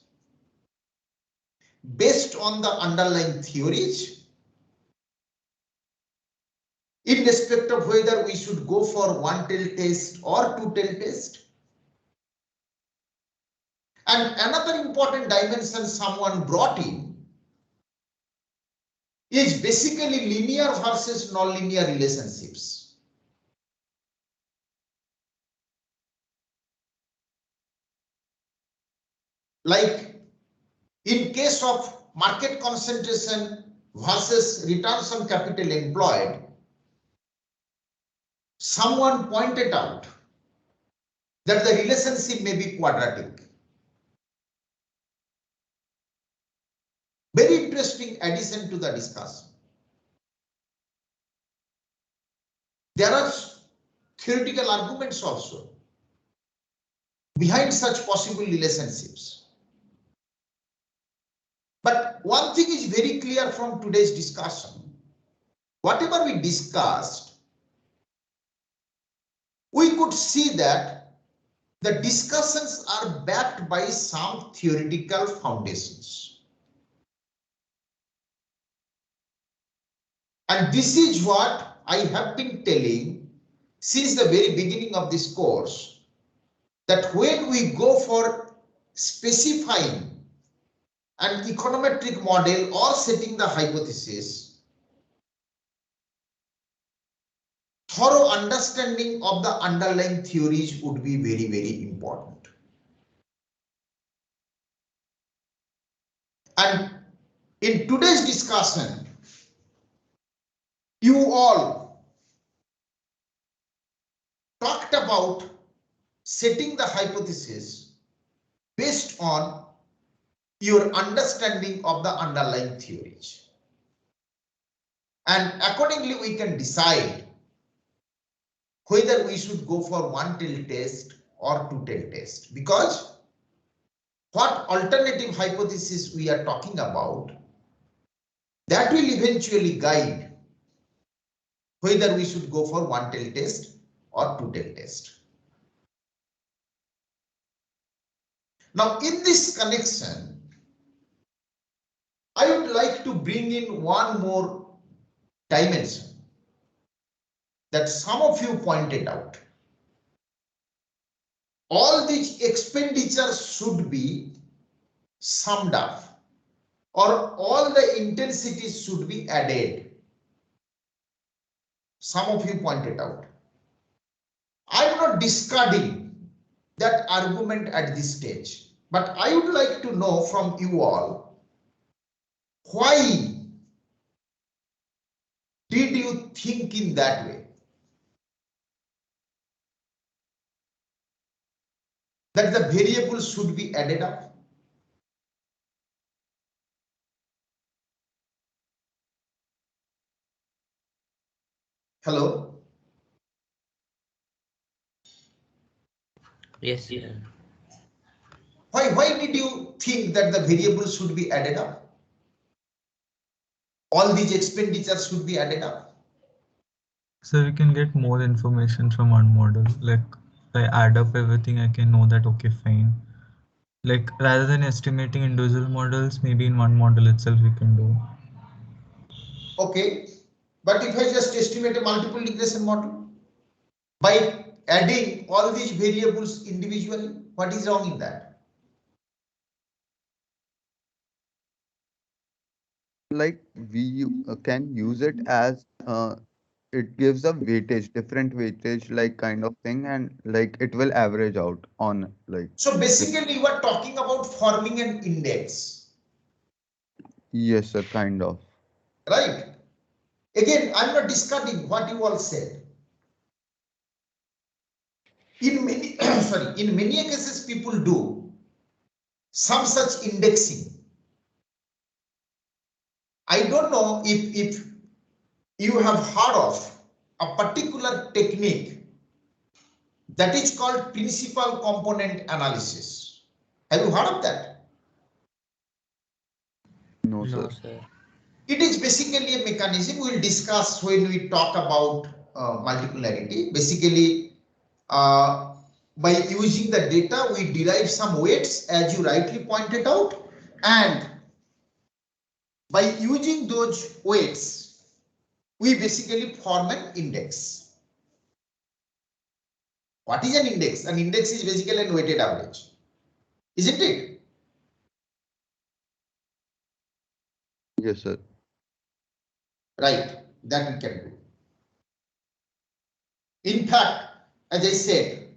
based on the underlying theories in respect of whether we should go for one tail test or two tail test. And another important dimension someone brought in is basically linear versus nonlinear relationships. Like in case of market concentration versus returns on capital employed, someone pointed out that the relationship may be quadratic. Very interesting addition to the discussion. There are theoretical arguments also behind such possible relationships. But one thing is very clear from today's discussion. Whatever we discussed, we could see that the discussions are backed by some theoretical foundations. And this is what I have been telling since the very beginning of this course, that when we go for specifying an econometric model or setting the hypothesis, thorough understanding of the underlying theories would be very, very important. And in today's discussion, you all talked about setting the hypothesis based on your understanding of the underlying theories. And accordingly, we can decide whether we should go for one tail test or two tail test, because what alternative hypothesis we are talking about, that will eventually guide whether we should go for one tail test or two tail test. Now, in this connection, I would like to bring in one more dimension that some of you pointed out. All these expenditures should be summed up, or all the intensities should be added. Some of you pointed out. I'm not discarding that argument at this stage, but I would like to know from you all, why did you think in that way? That the variables should be added up? Hello? Yes, sir. Why did you think that the variables should be added up? All these expenditures should be added up? So we can get more information from one model. Like if I add up everything, I can know that, okay, fine. Like rather than estimating individual models, maybe in one model itself we can do. Okay, but if I just estimate a multiple regression model by adding all these variables individually, what is wrong in that? Like we can use it as it gives a weightage, different weightage, like kind of thing, and like it will average out on like. So basically you are talking about forming an index, Yes, sir, kind of. right? Again, I'm not discarding what you all said. In many sorry, in many cases people do some such indexing. I don't know if you have heard of a particular technique that is called principal component analysis. Have you heard of that? No, sir. No, sir. It is basically a mechanism we will discuss when we talk about multipolarity. Basically, by using the data, we derive some weights, as you rightly pointed out, and by using those weights, we basically form an index. What is an index? An index is basically a weighted average, isn't it? Yes, sir. Right, that we can do. In fact, as I said,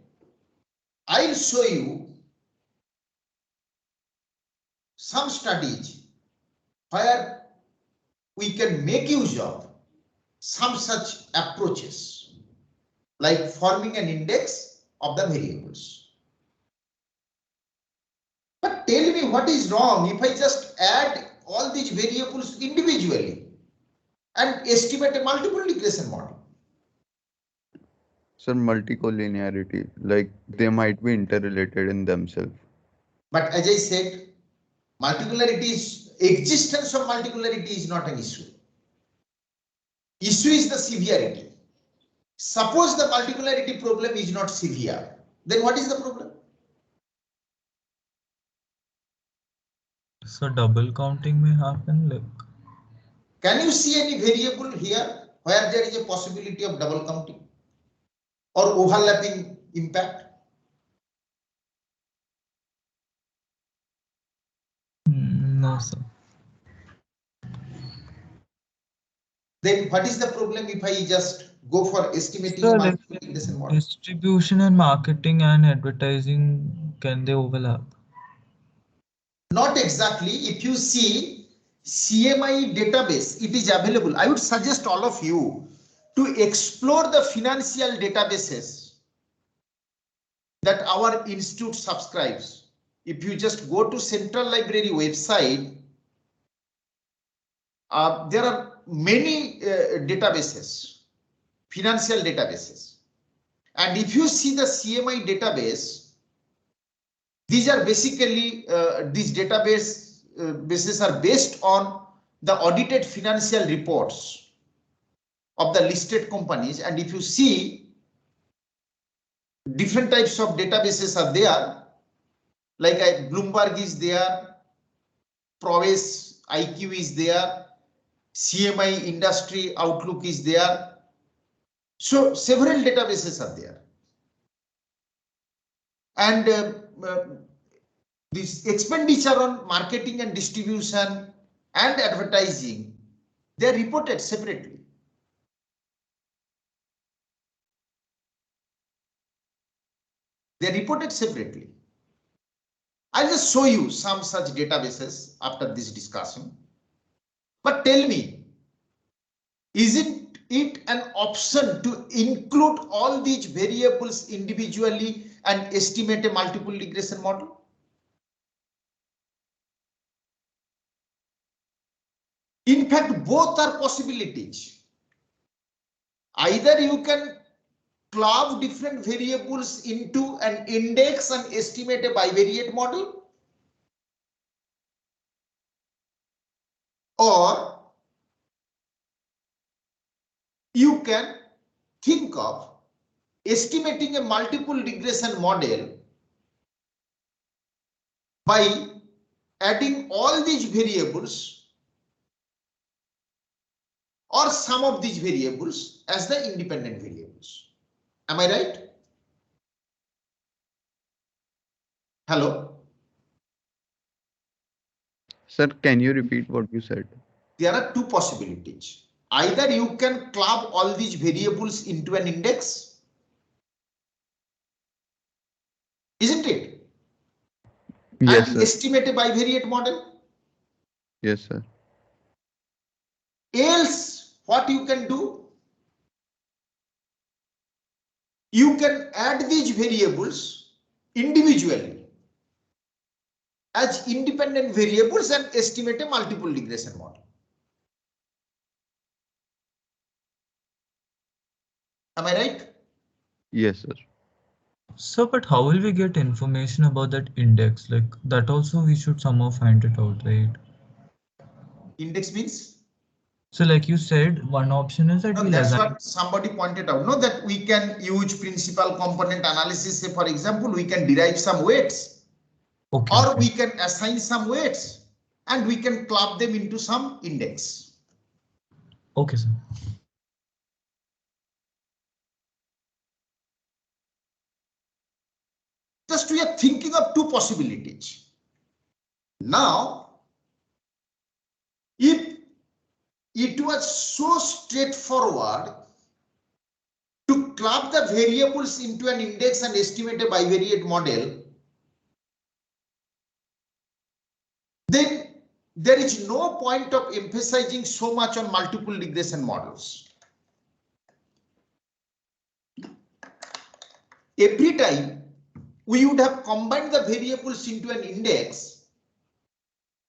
I'll show you some studies where we can make use of some such approaches, like forming an index of the variables. But tell me what is wrong if I just add all these variables individually and estimate a multiple regression model? Sir, multicollinearity, like they might be interrelated in themselves. But as I said, existence of multipolarity is not an issue. Issue is the severity. Suppose the multipolarity problem is not severe, then what is the problem? So double counting may happen. Like, Can you see any variable here where there is a possibility of double counting or overlapping impact? no, sir. Then what is the problem if I just go for estimating So a like multiple regression model? distribution and marketing and advertising, can they overlap? Not exactly. If you see CMI database, it is available. I would suggest all of you to explore the financial databases that our institute subscribes. If you just go to Central Library website, there are many databases, financial databases. And if you see the CMI database, These are basically these bases are based on the audited financial reports of the listed companies. And if you see, different types of databases are there, like Bloomberg is there, Proves IQ is there, CMI Industry Outlook is there. So several databases are there. And this expenditure on marketing and distribution and advertising, they are reported separately. They are reported separately. I'll just show you some such databases after this discussion. But tell me, isn't it an option to include all these variables individually and estimate a multiple regression model? In fact, both are possibilities. Either you can club different variables into an index and estimate a bivariate model, or you can think of estimating a multiple regression model by adding all these variables or some of these variables as the independent variables. Am I right? Hello? Sir, can you repeat what you said? There are two possibilities. Either you can club all these variables into an index, isn't it? Yes, And sir. estimate a bivariate model. Yes, sir. Else, what you can do? You can add these variables individually as independent variables and estimate a multiple regression model. Am I right? Yes, sir. So, but how will we get information about that index? Like that also we should somehow find it out, right? Index means? So like you said, one option is that No, we'll that's assign. what somebody pointed out. No, that we can use principal component analysis. Say, for example, we can derive some weights, Okay, or okay. we can assign some weights and we can club them into some index. Okay, sir. Just we are thinking of two possibilities. Now, if it was so straightforward to club the variables into an index and estimate a bivariate model, then there is no point of emphasizing so much on multiple regression models. Every time we would have combined the variables into an index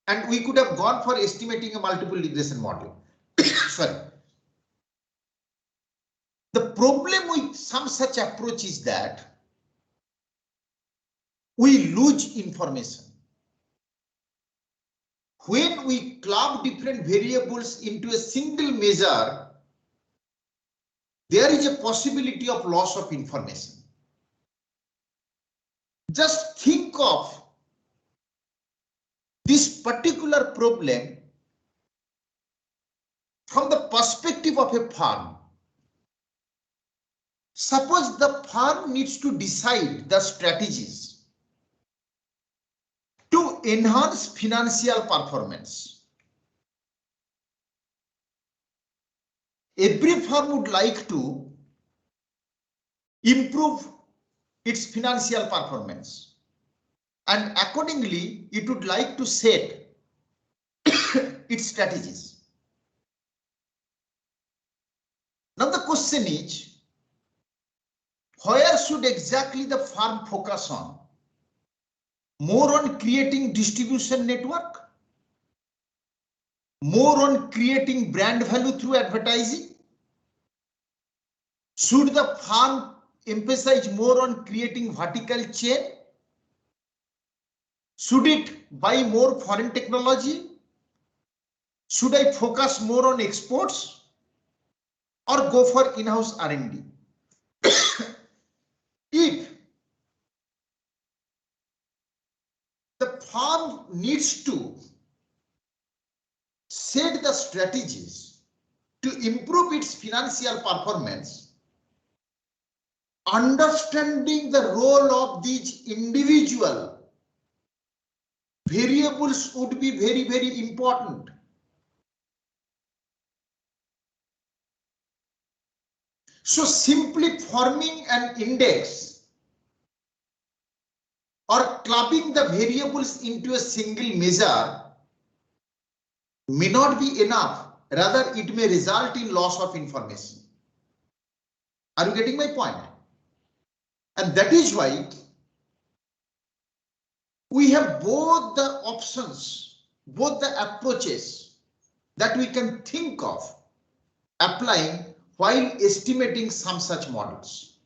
and we could have gone for estimating a multiple regression model. Sorry. The problem with some such approach is that we lose information. When we club different variables into a single measure, there is a possibility of loss of information. Just think of this particular problem from the perspective of a firm. Suppose the firm needs to decide the strategies to enhance financial performance. Every firm would like to improve its financial performance, and accordingly it would like to set its strategies. Now the question is, where should exactly the firm focus on? More on creating distribution network? More on creating brand value through advertising? Should the firm emphasize more on creating vertical chain? Should it buy more foreign technology? Should I focus more on exports or go for in-house R&D? If the firm needs to set the strategies to improve its financial performance, understanding the role of these individual variables would be very, very important. So simply forming an index or clubbing the variables into a single measure may not be enough. Rather, it may result in loss of information. Are you getting my point? And that is why we have both the options, both the approaches that we can think of applying while estimating some such models.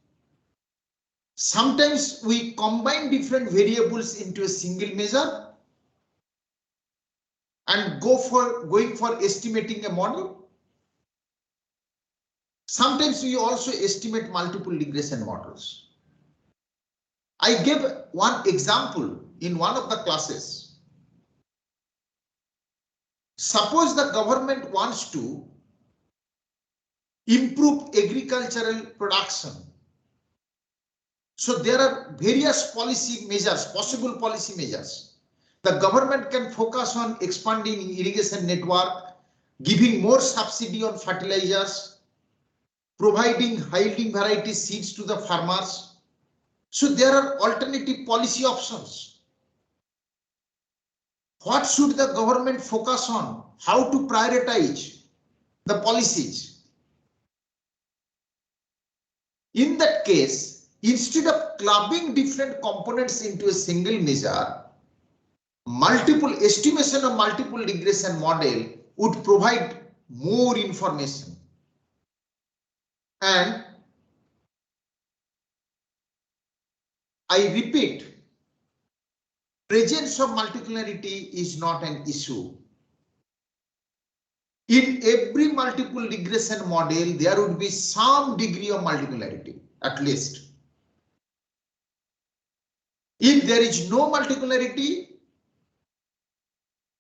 Sometimes we combine different variables into a single measure and going for estimating a model. Sometimes we also estimate multiple regression models. I gave one example in one of the classes. Suppose the government wants to improve agricultural production. So there are various policy measures, possible policy measures. The government can focus on expanding irrigation network, giving more subsidy on fertilizers, providing high-yielding variety seeds to the farmers. So there are alternative policy options. What should the government focus on? How to prioritize the policies? In that case, instead of clubbing different components into a single measure, estimation of multiple regression model would provide more information. And I repeat, presence of multipolarity is not an issue. In every multiple regression model, there would be some degree of multipolarity, at least. If there is no multipolarity,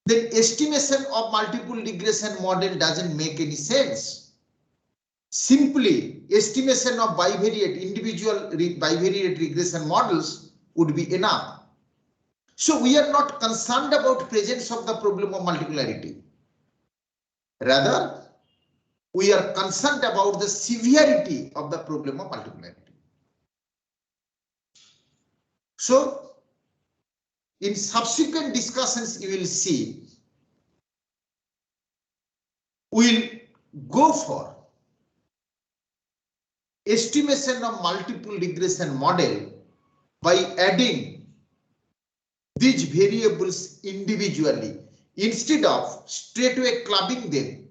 then estimation of multiple regression model doesn't make any sense. Simply estimation of individual bivariate regression models would be enough. So we are not concerned about presence of the problem of multipolarity. Rather, we are concerned about the severity of the problem of multipolarity. So in subsequent discussions, you will see we'll go for estimation of multiple regression model by adding these variables individually instead of straightaway clubbing them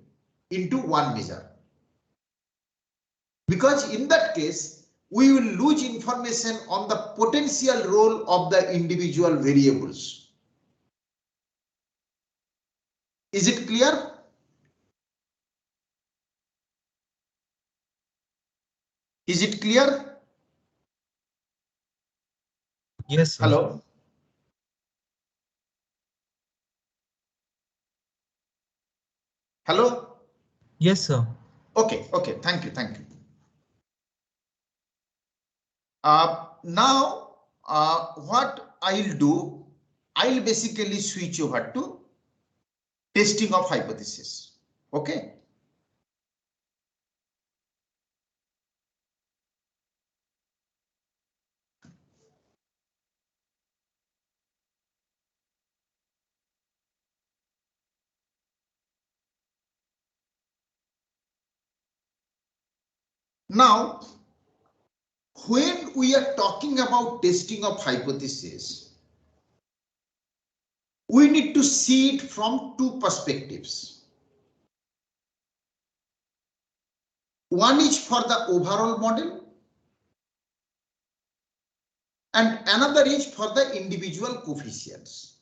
into one measure. Because in that case, we will lose information on the potential role of the individual variables. Is it clear? Is it clear? Yes, sir. Hello? Hello? Yes, sir. Okay, thank you. Now, what I'll do, I'll basically switch over to testing of hypothesis. Okay. Now, when we are talking about testing of hypothesis, we need to see it from two perspectives. One is for the overall model and another is for the individual coefficients.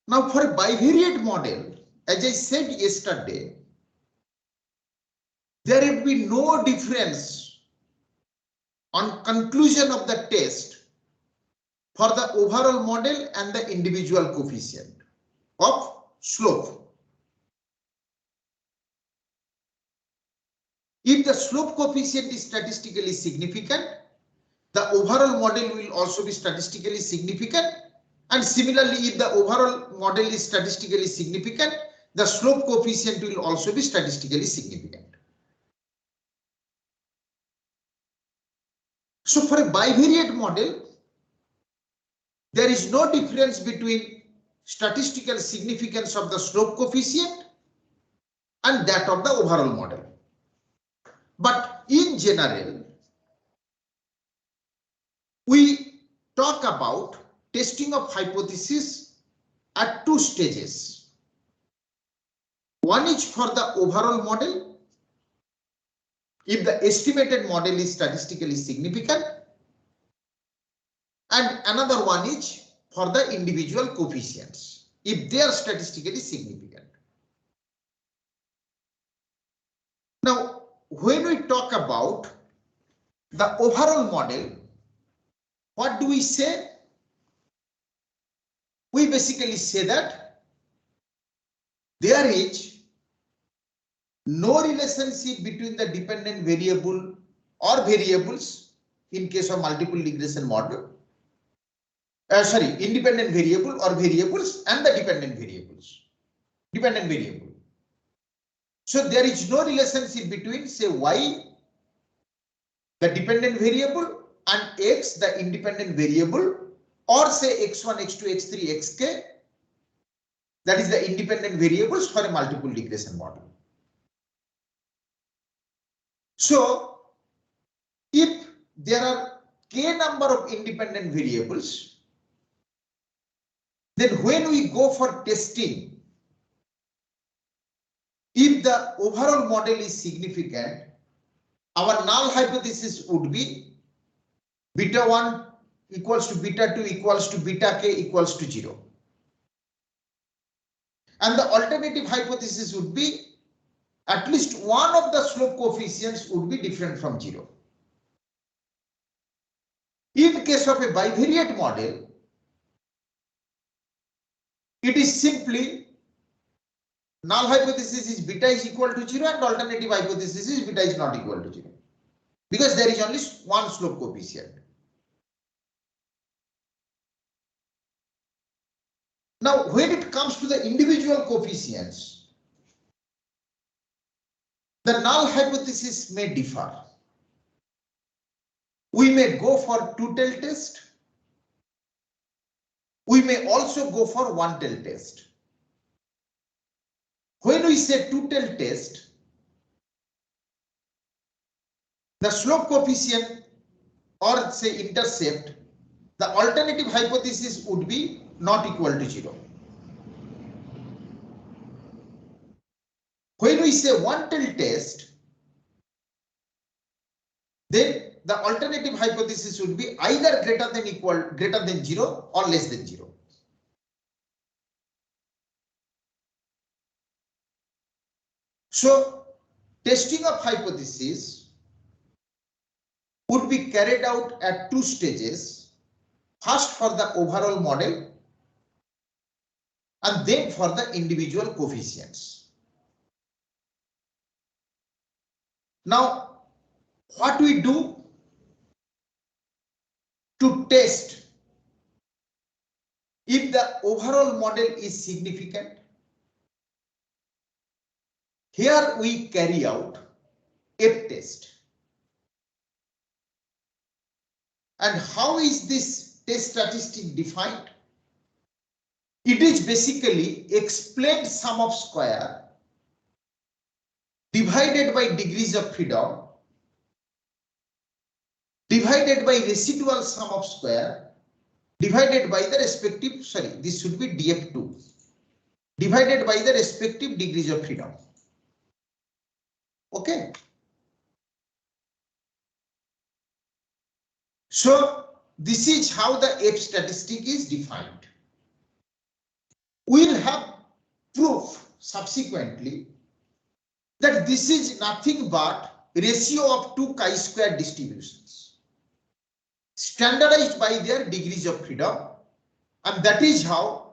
Now for a bivariate model, as I said yesterday, there will be no difference on conclusion of the test for the overall model and the individual coefficient of slope. If the slope coefficient is statistically significant, the overall model will also be statistically significant. And similarly, if the overall model is statistically significant, the slope coefficient will also be statistically significant. So for a bivariate model, there is no difference between statistical significance of the slope coefficient and that of the overall model. But in general, we talk about testing of hypothesis at two stages. One is for the overall model, if the estimated model is statistically significant, and another one is for the individual coefficients, if they are statistically significant. Now, when we talk about the overall model, what do we say? We basically say that there is no relationship between the dependent variable or variables in case of multiple regression model. Independent variable or variables and the dependent variables. Dependent variable. So there is no relationship between, say, y, the dependent variable, and x, the independent variable, or say x1, x2, x3, xk, that is the independent variables for a multiple regression model. So if there are k number of independent variables, then when we go for testing, if the overall model is significant, our null hypothesis would be beta 1 equals to beta 2 equals to beta k equals to 0. And the alternative hypothesis would be at least one of the slope coefficients would be different from 0. In case of a bivariate model, it is simply null hypothesis is beta is equal to 0 and alternative hypothesis is beta is not equal to 0, because there is only one slope coefficient. Now, when it comes to the individual coefficients, the null hypothesis may differ. We may go for two-tail test. We may also go for one-tail test. When we say two-tail test, the slope coefficient or say intercept, the alternative hypothesis would be not equal to 0. When we say one-tail test, then the alternative hypothesis would be either greater than 0 or less than 0. So testing of hypothesis would be carried out at two stages. First for the overall model and then for the individual coefficients. Now, what we do to test if the overall model is significant? Here we carry out F-test. And how is this test statistic defined? It is basically explained sum of square divided by degrees of freedom divided by residual sum of square divided by the respective, this should be df2, divided by the respective degrees of freedom. Okay. So this is how the F statistic is defined. we'll have proof subsequently that this is nothing but ratio of two chi-square distributions standardized by their degrees of freedom, and that is how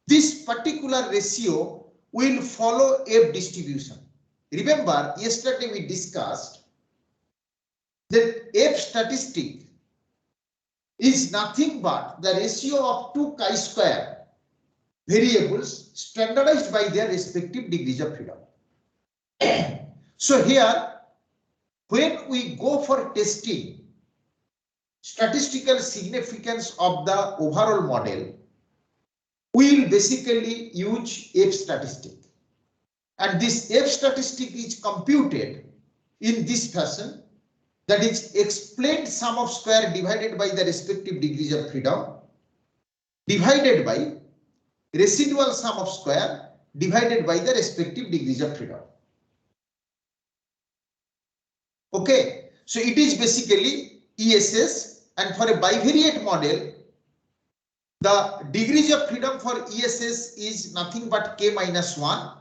this particular ratio will follow F distribution. Remember, yesterday we discussed that F statistic is nothing but the ratio of two chi-square variables standardized by their respective degrees of freedom. So here, when we go for testing statistical significance of the overall model, we will basically use F statistic. And this F statistic is computed in this fashion, that is explained sum of square divided by the respective degrees of freedom divided by residual sum of square divided by the respective degrees of freedom. Okay, so it is basically ESS, and for a bivariate model, the degrees of freedom for ESS is nothing but k minus 1.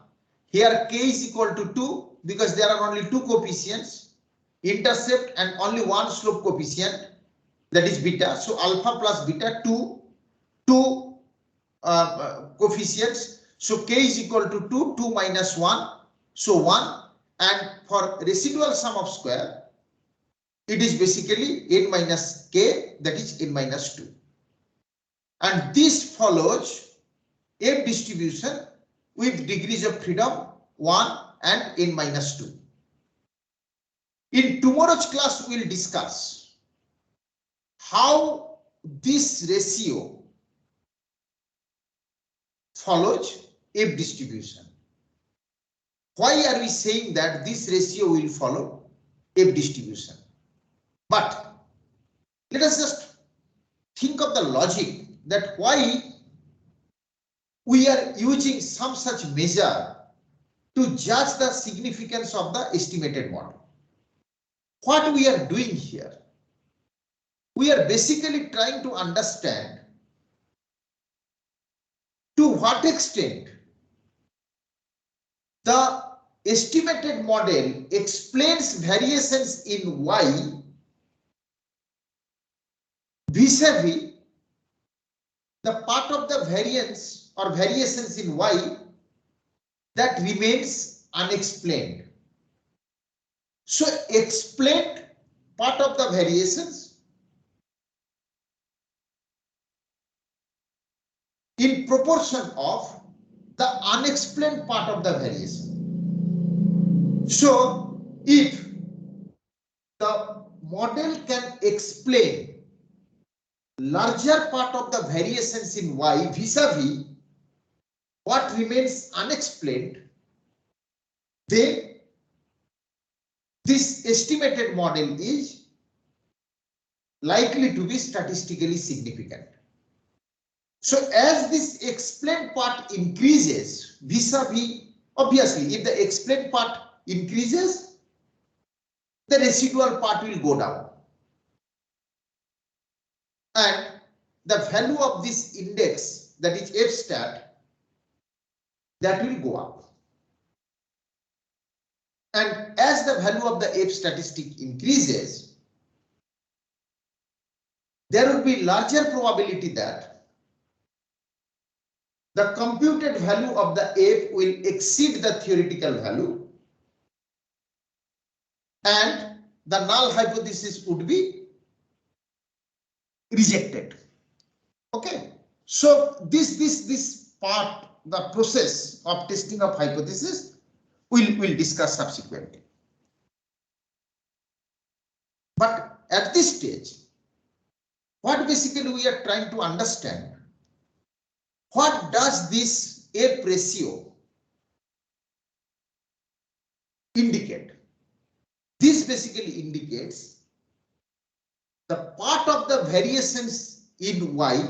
Here k is equal to 2 because there are only two coefficients, intercept and only one slope coefficient, that is beta. So alpha plus beta, two coefficients. So k is equal to 2, 2 minus 1, so 1. And for residual sum of square, it is basically n minus k, that is n minus 2. And this follows F distribution with degrees of freedom 1 and n minus 2. In tomorrow's class, we will discuss how this ratio follows F distribution. Why are we saying that this ratio will follow F distribution? But let us just think of the logic that why we are using some such measure to judge the significance of the estimated model. What we are doing here, we are basically trying to understand to what extent the estimated model explains variations in Y vis-a-vis the part of the variance or variations in Y that remains unexplained. So explained part of the variations in proportion of the unexplained part of the variation. So if the model can explain larger part of the variations in Y vis-a-vis what remains unexplained, then this estimated model is likely to be statistically significant. So as this explained part increases vis-a-vis, obviously if the explained part increases, the residual part will go down. And the value of this index, that is F stat, that will go up. And as the value of the F statistic increases, there will be larger probability that the computed value of the F will exceed the theoretical value and the null hypothesis would be rejected. Okay, so this part, the process of testing of hypothesis, we'll discuss subsequently. But at this stage, what basically we are trying to understand, what does this F ratio indicate? This basically indicates the part of the variations in Y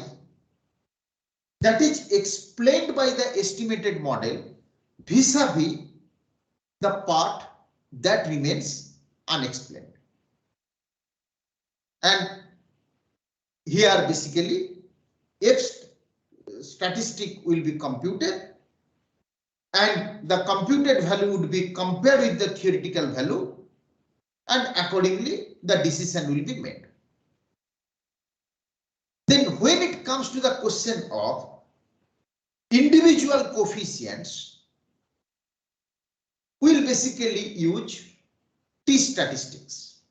that is explained by the estimated model vis-a-vis the part that remains unexplained. And here basically F statistic will be computed, and the computed value would be compared with the theoretical value, and accordingly the decision will be made. Then when it comes to the question of individual coefficients, we will basically use T statistics,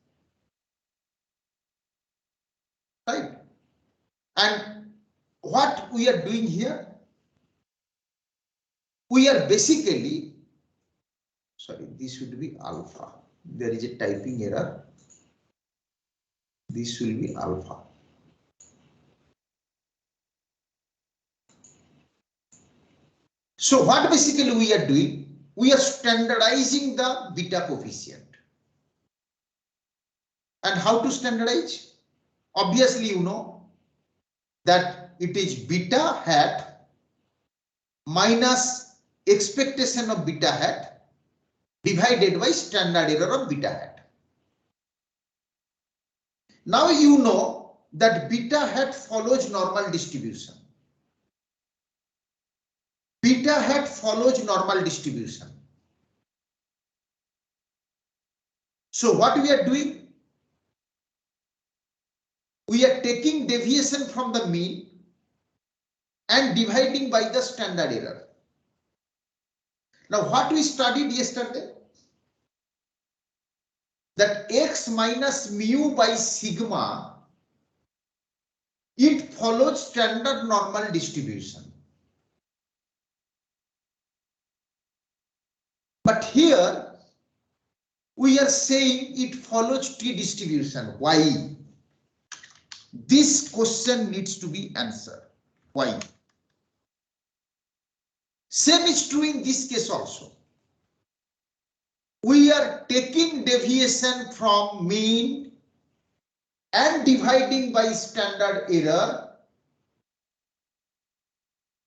right? And what we are doing here, we are basically, sorry, this should be alpha. There is a typing error. This will be alpha. So what basically we are doing, we are standardizing the beta coefficient. And how to standardize? Obviously, you know that it is beta hat minus expectation of beta hat divided by standard error of beta hat. Now you know that beta hat follows normal distribution. Beta hat follows normal distribution. So what we are doing? We are taking deviation from the mean and dividing by the standard error. Now what we studied yesterday? That x minus mu by sigma, it follows standard normal distribution. But here we are saying it follows T distribution. Why? This question needs to be answered. Why? Same is true in this case also. We are taking deviation from mean and dividing by standard error.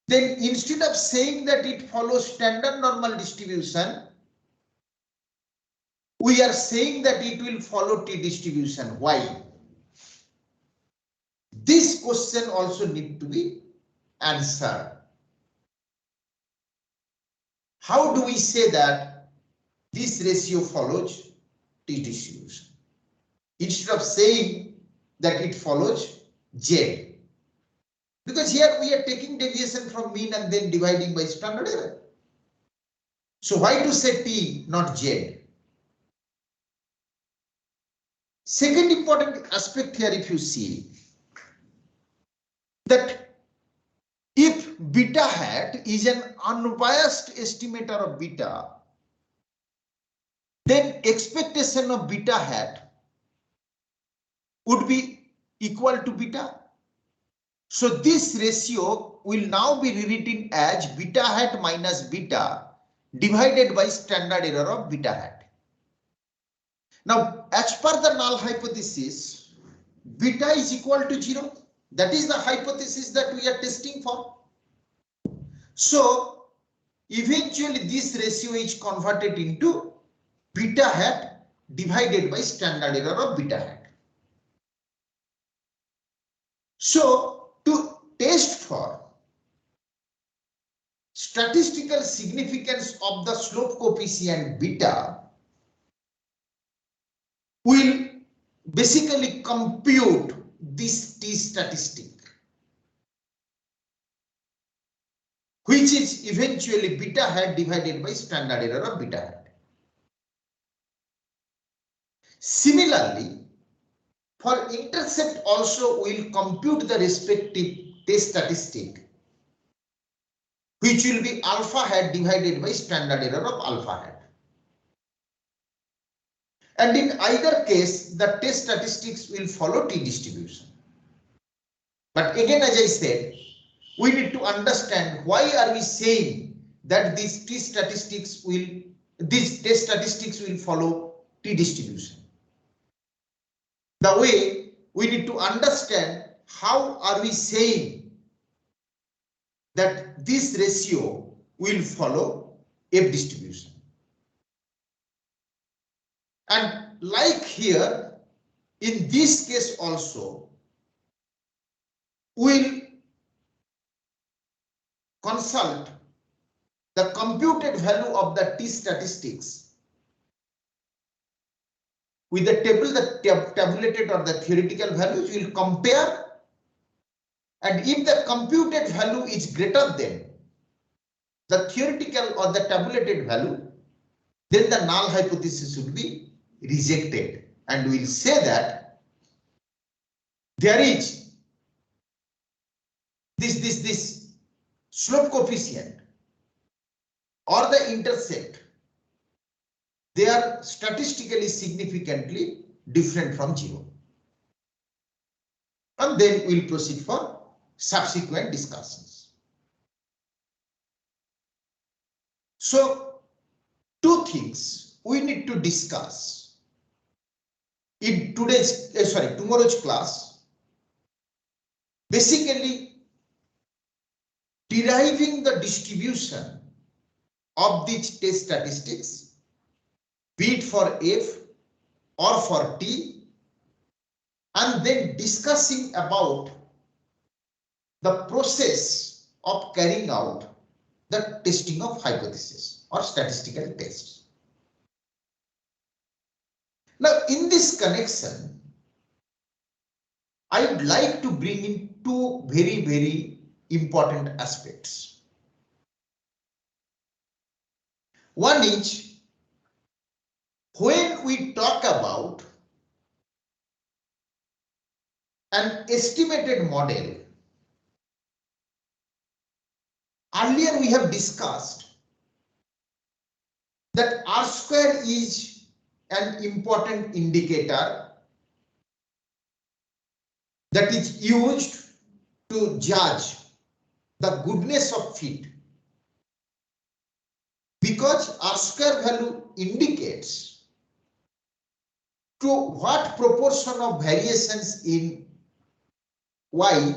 Then instead of saying that it follows standard normal distribution, we are saying that it will follow T distribution. Why? This question also needs to be answered. How do we say that this ratio follows T distribution? Instead of saying that it follows Z. Because here we are taking deviation from mean and then dividing by standard error. So why to say T, not Z? Second important aspect here, if you see, that if beta hat is an unbiased estimator of beta, then expectation of beta hat would be equal to beta. So this ratio will now be rewritten as beta hat minus beta divided by standard error of beta hat. Now, as per the null hypothesis, beta is equal to 0. That is the hypothesis that we are testing for. So, eventually this ratio is converted into beta hat divided by standard error of beta hat. So, to test for statistical significance of the slope coefficient beta, will basically compute this T statistic, which is eventually beta hat divided by standard error of beta hat. Similarly, for intercept also we will compute the respective T statistic, which will be alpha hat divided by standard error of alpha hat. And in either case, the test statistics will follow T distribution. But again, as I said, we need to understand why are we saying that these test statistics will follow T distribution. The way we need to understand how are we saying that this ratio will follow F distribution. And like here, in this case also, we'll consult the computed value of the T statistics with the table, the tabulated or the theoretical values, will compare, and if the computed value is greater than the theoretical or the tabulated value, then the null hypothesis should be rejected, and we will say that there is this slope coefficient or the intercept, they are statistically significantly different from 0. And then we'll proceed for subsequent discussions. So, two things we need to discuss in tomorrow's class. Basically, deriving the distribution of these test statistics, be it for F or for T, and then discussing about the process of carrying out the testing of hypothesis or statistical tests. Now, in this connection, I would like to bring in two very important aspects. One is, when we talk about an estimated model, earlier we have discussed that R square is an important indicator that is used to judge the goodness of fit, because R square value indicates to what proportion of variations in Y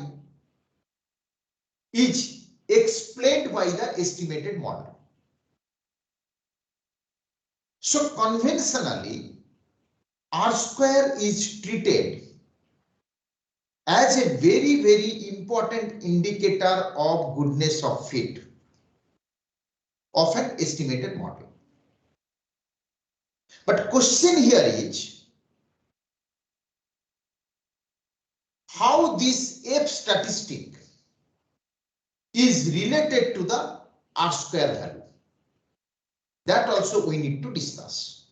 is explained by the estimated model. So conventionally, R square is treated as a very important indicator of goodness of fit of an estimated model. But question here is, how this F statistic is related to the R square value. That also we need to discuss.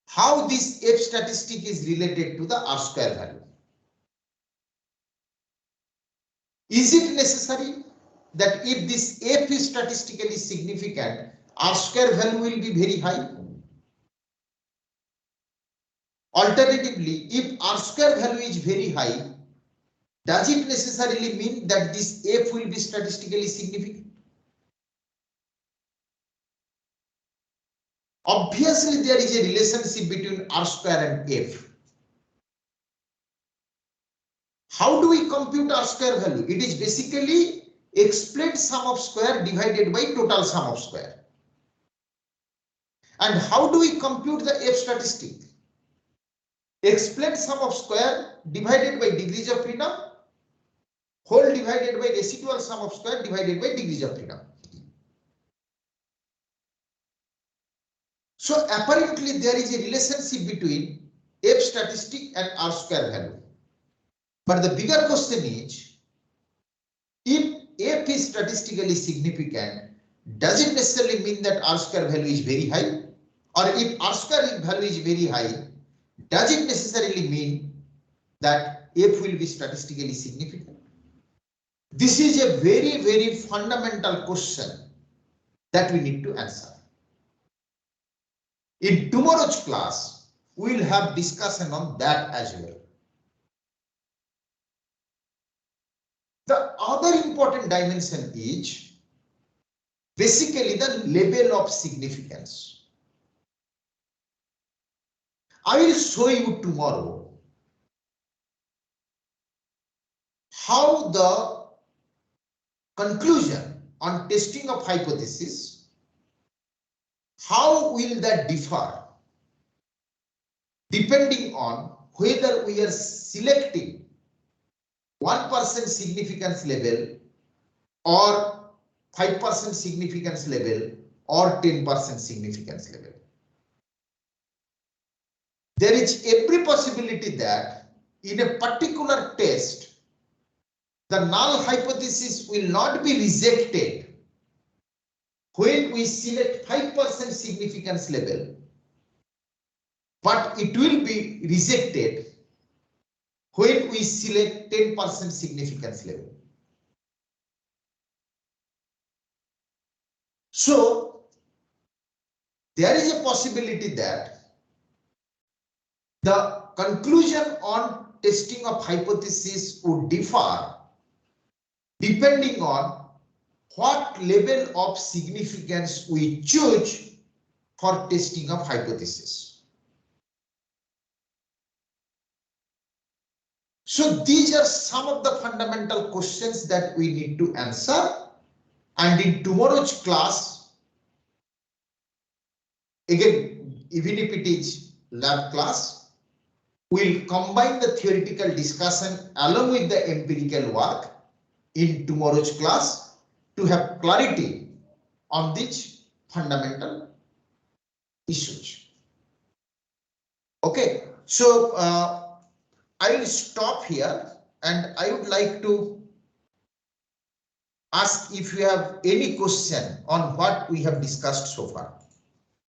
How this F statistic is related to the R square value. Is it necessary that if this F is statistically significant, R square value will be very high? Alternatively, if R square value is very high, does it necessarily mean that this F will be statistically significant? Obviously, there is a relationship between R square and F. How do we compute R square value? It is basically explained sum of square divided by total sum of square. And how do we compute the F statistic? Explained sum of square divided by degrees of freedom, whole divided by residual sum of square divided by degrees of freedom. So apparently there is a relationship between F statistic and R square value. But the bigger question is, if F is statistically significant, does it necessarily mean that R square value is very high? Or if R square value is very high, does it necessarily mean that F will be statistically significant? This is a very fundamental question that we need to answer. In tomorrow's class, we will have discussion on that as well. The other important dimension is basically the level of significance. I will show you tomorrow how the conclusion on testing of hypothesis, how will that differ depending on whether we are selecting 1% significance level or 5% significance level or 10% significance level. There is every possibility that in a particular test, the null hypothesis will not be rejected when we select 5% significance level, but it will be rejected when we select 10% significance level. So there is a possibility that the conclusion on testing of hypothesis would differ depending on what level of significance we choose for testing of hypothesis. So these are some of the fundamental questions that we need to answer, and in tomorrow's class, again, even if it is lab class, we'll combine the theoretical discussion along with the empirical work in tomorrow's class to have clarity on these fundamental issues. Okay, so I will stop here, and I would like to ask if you have any question on what we have discussed so far.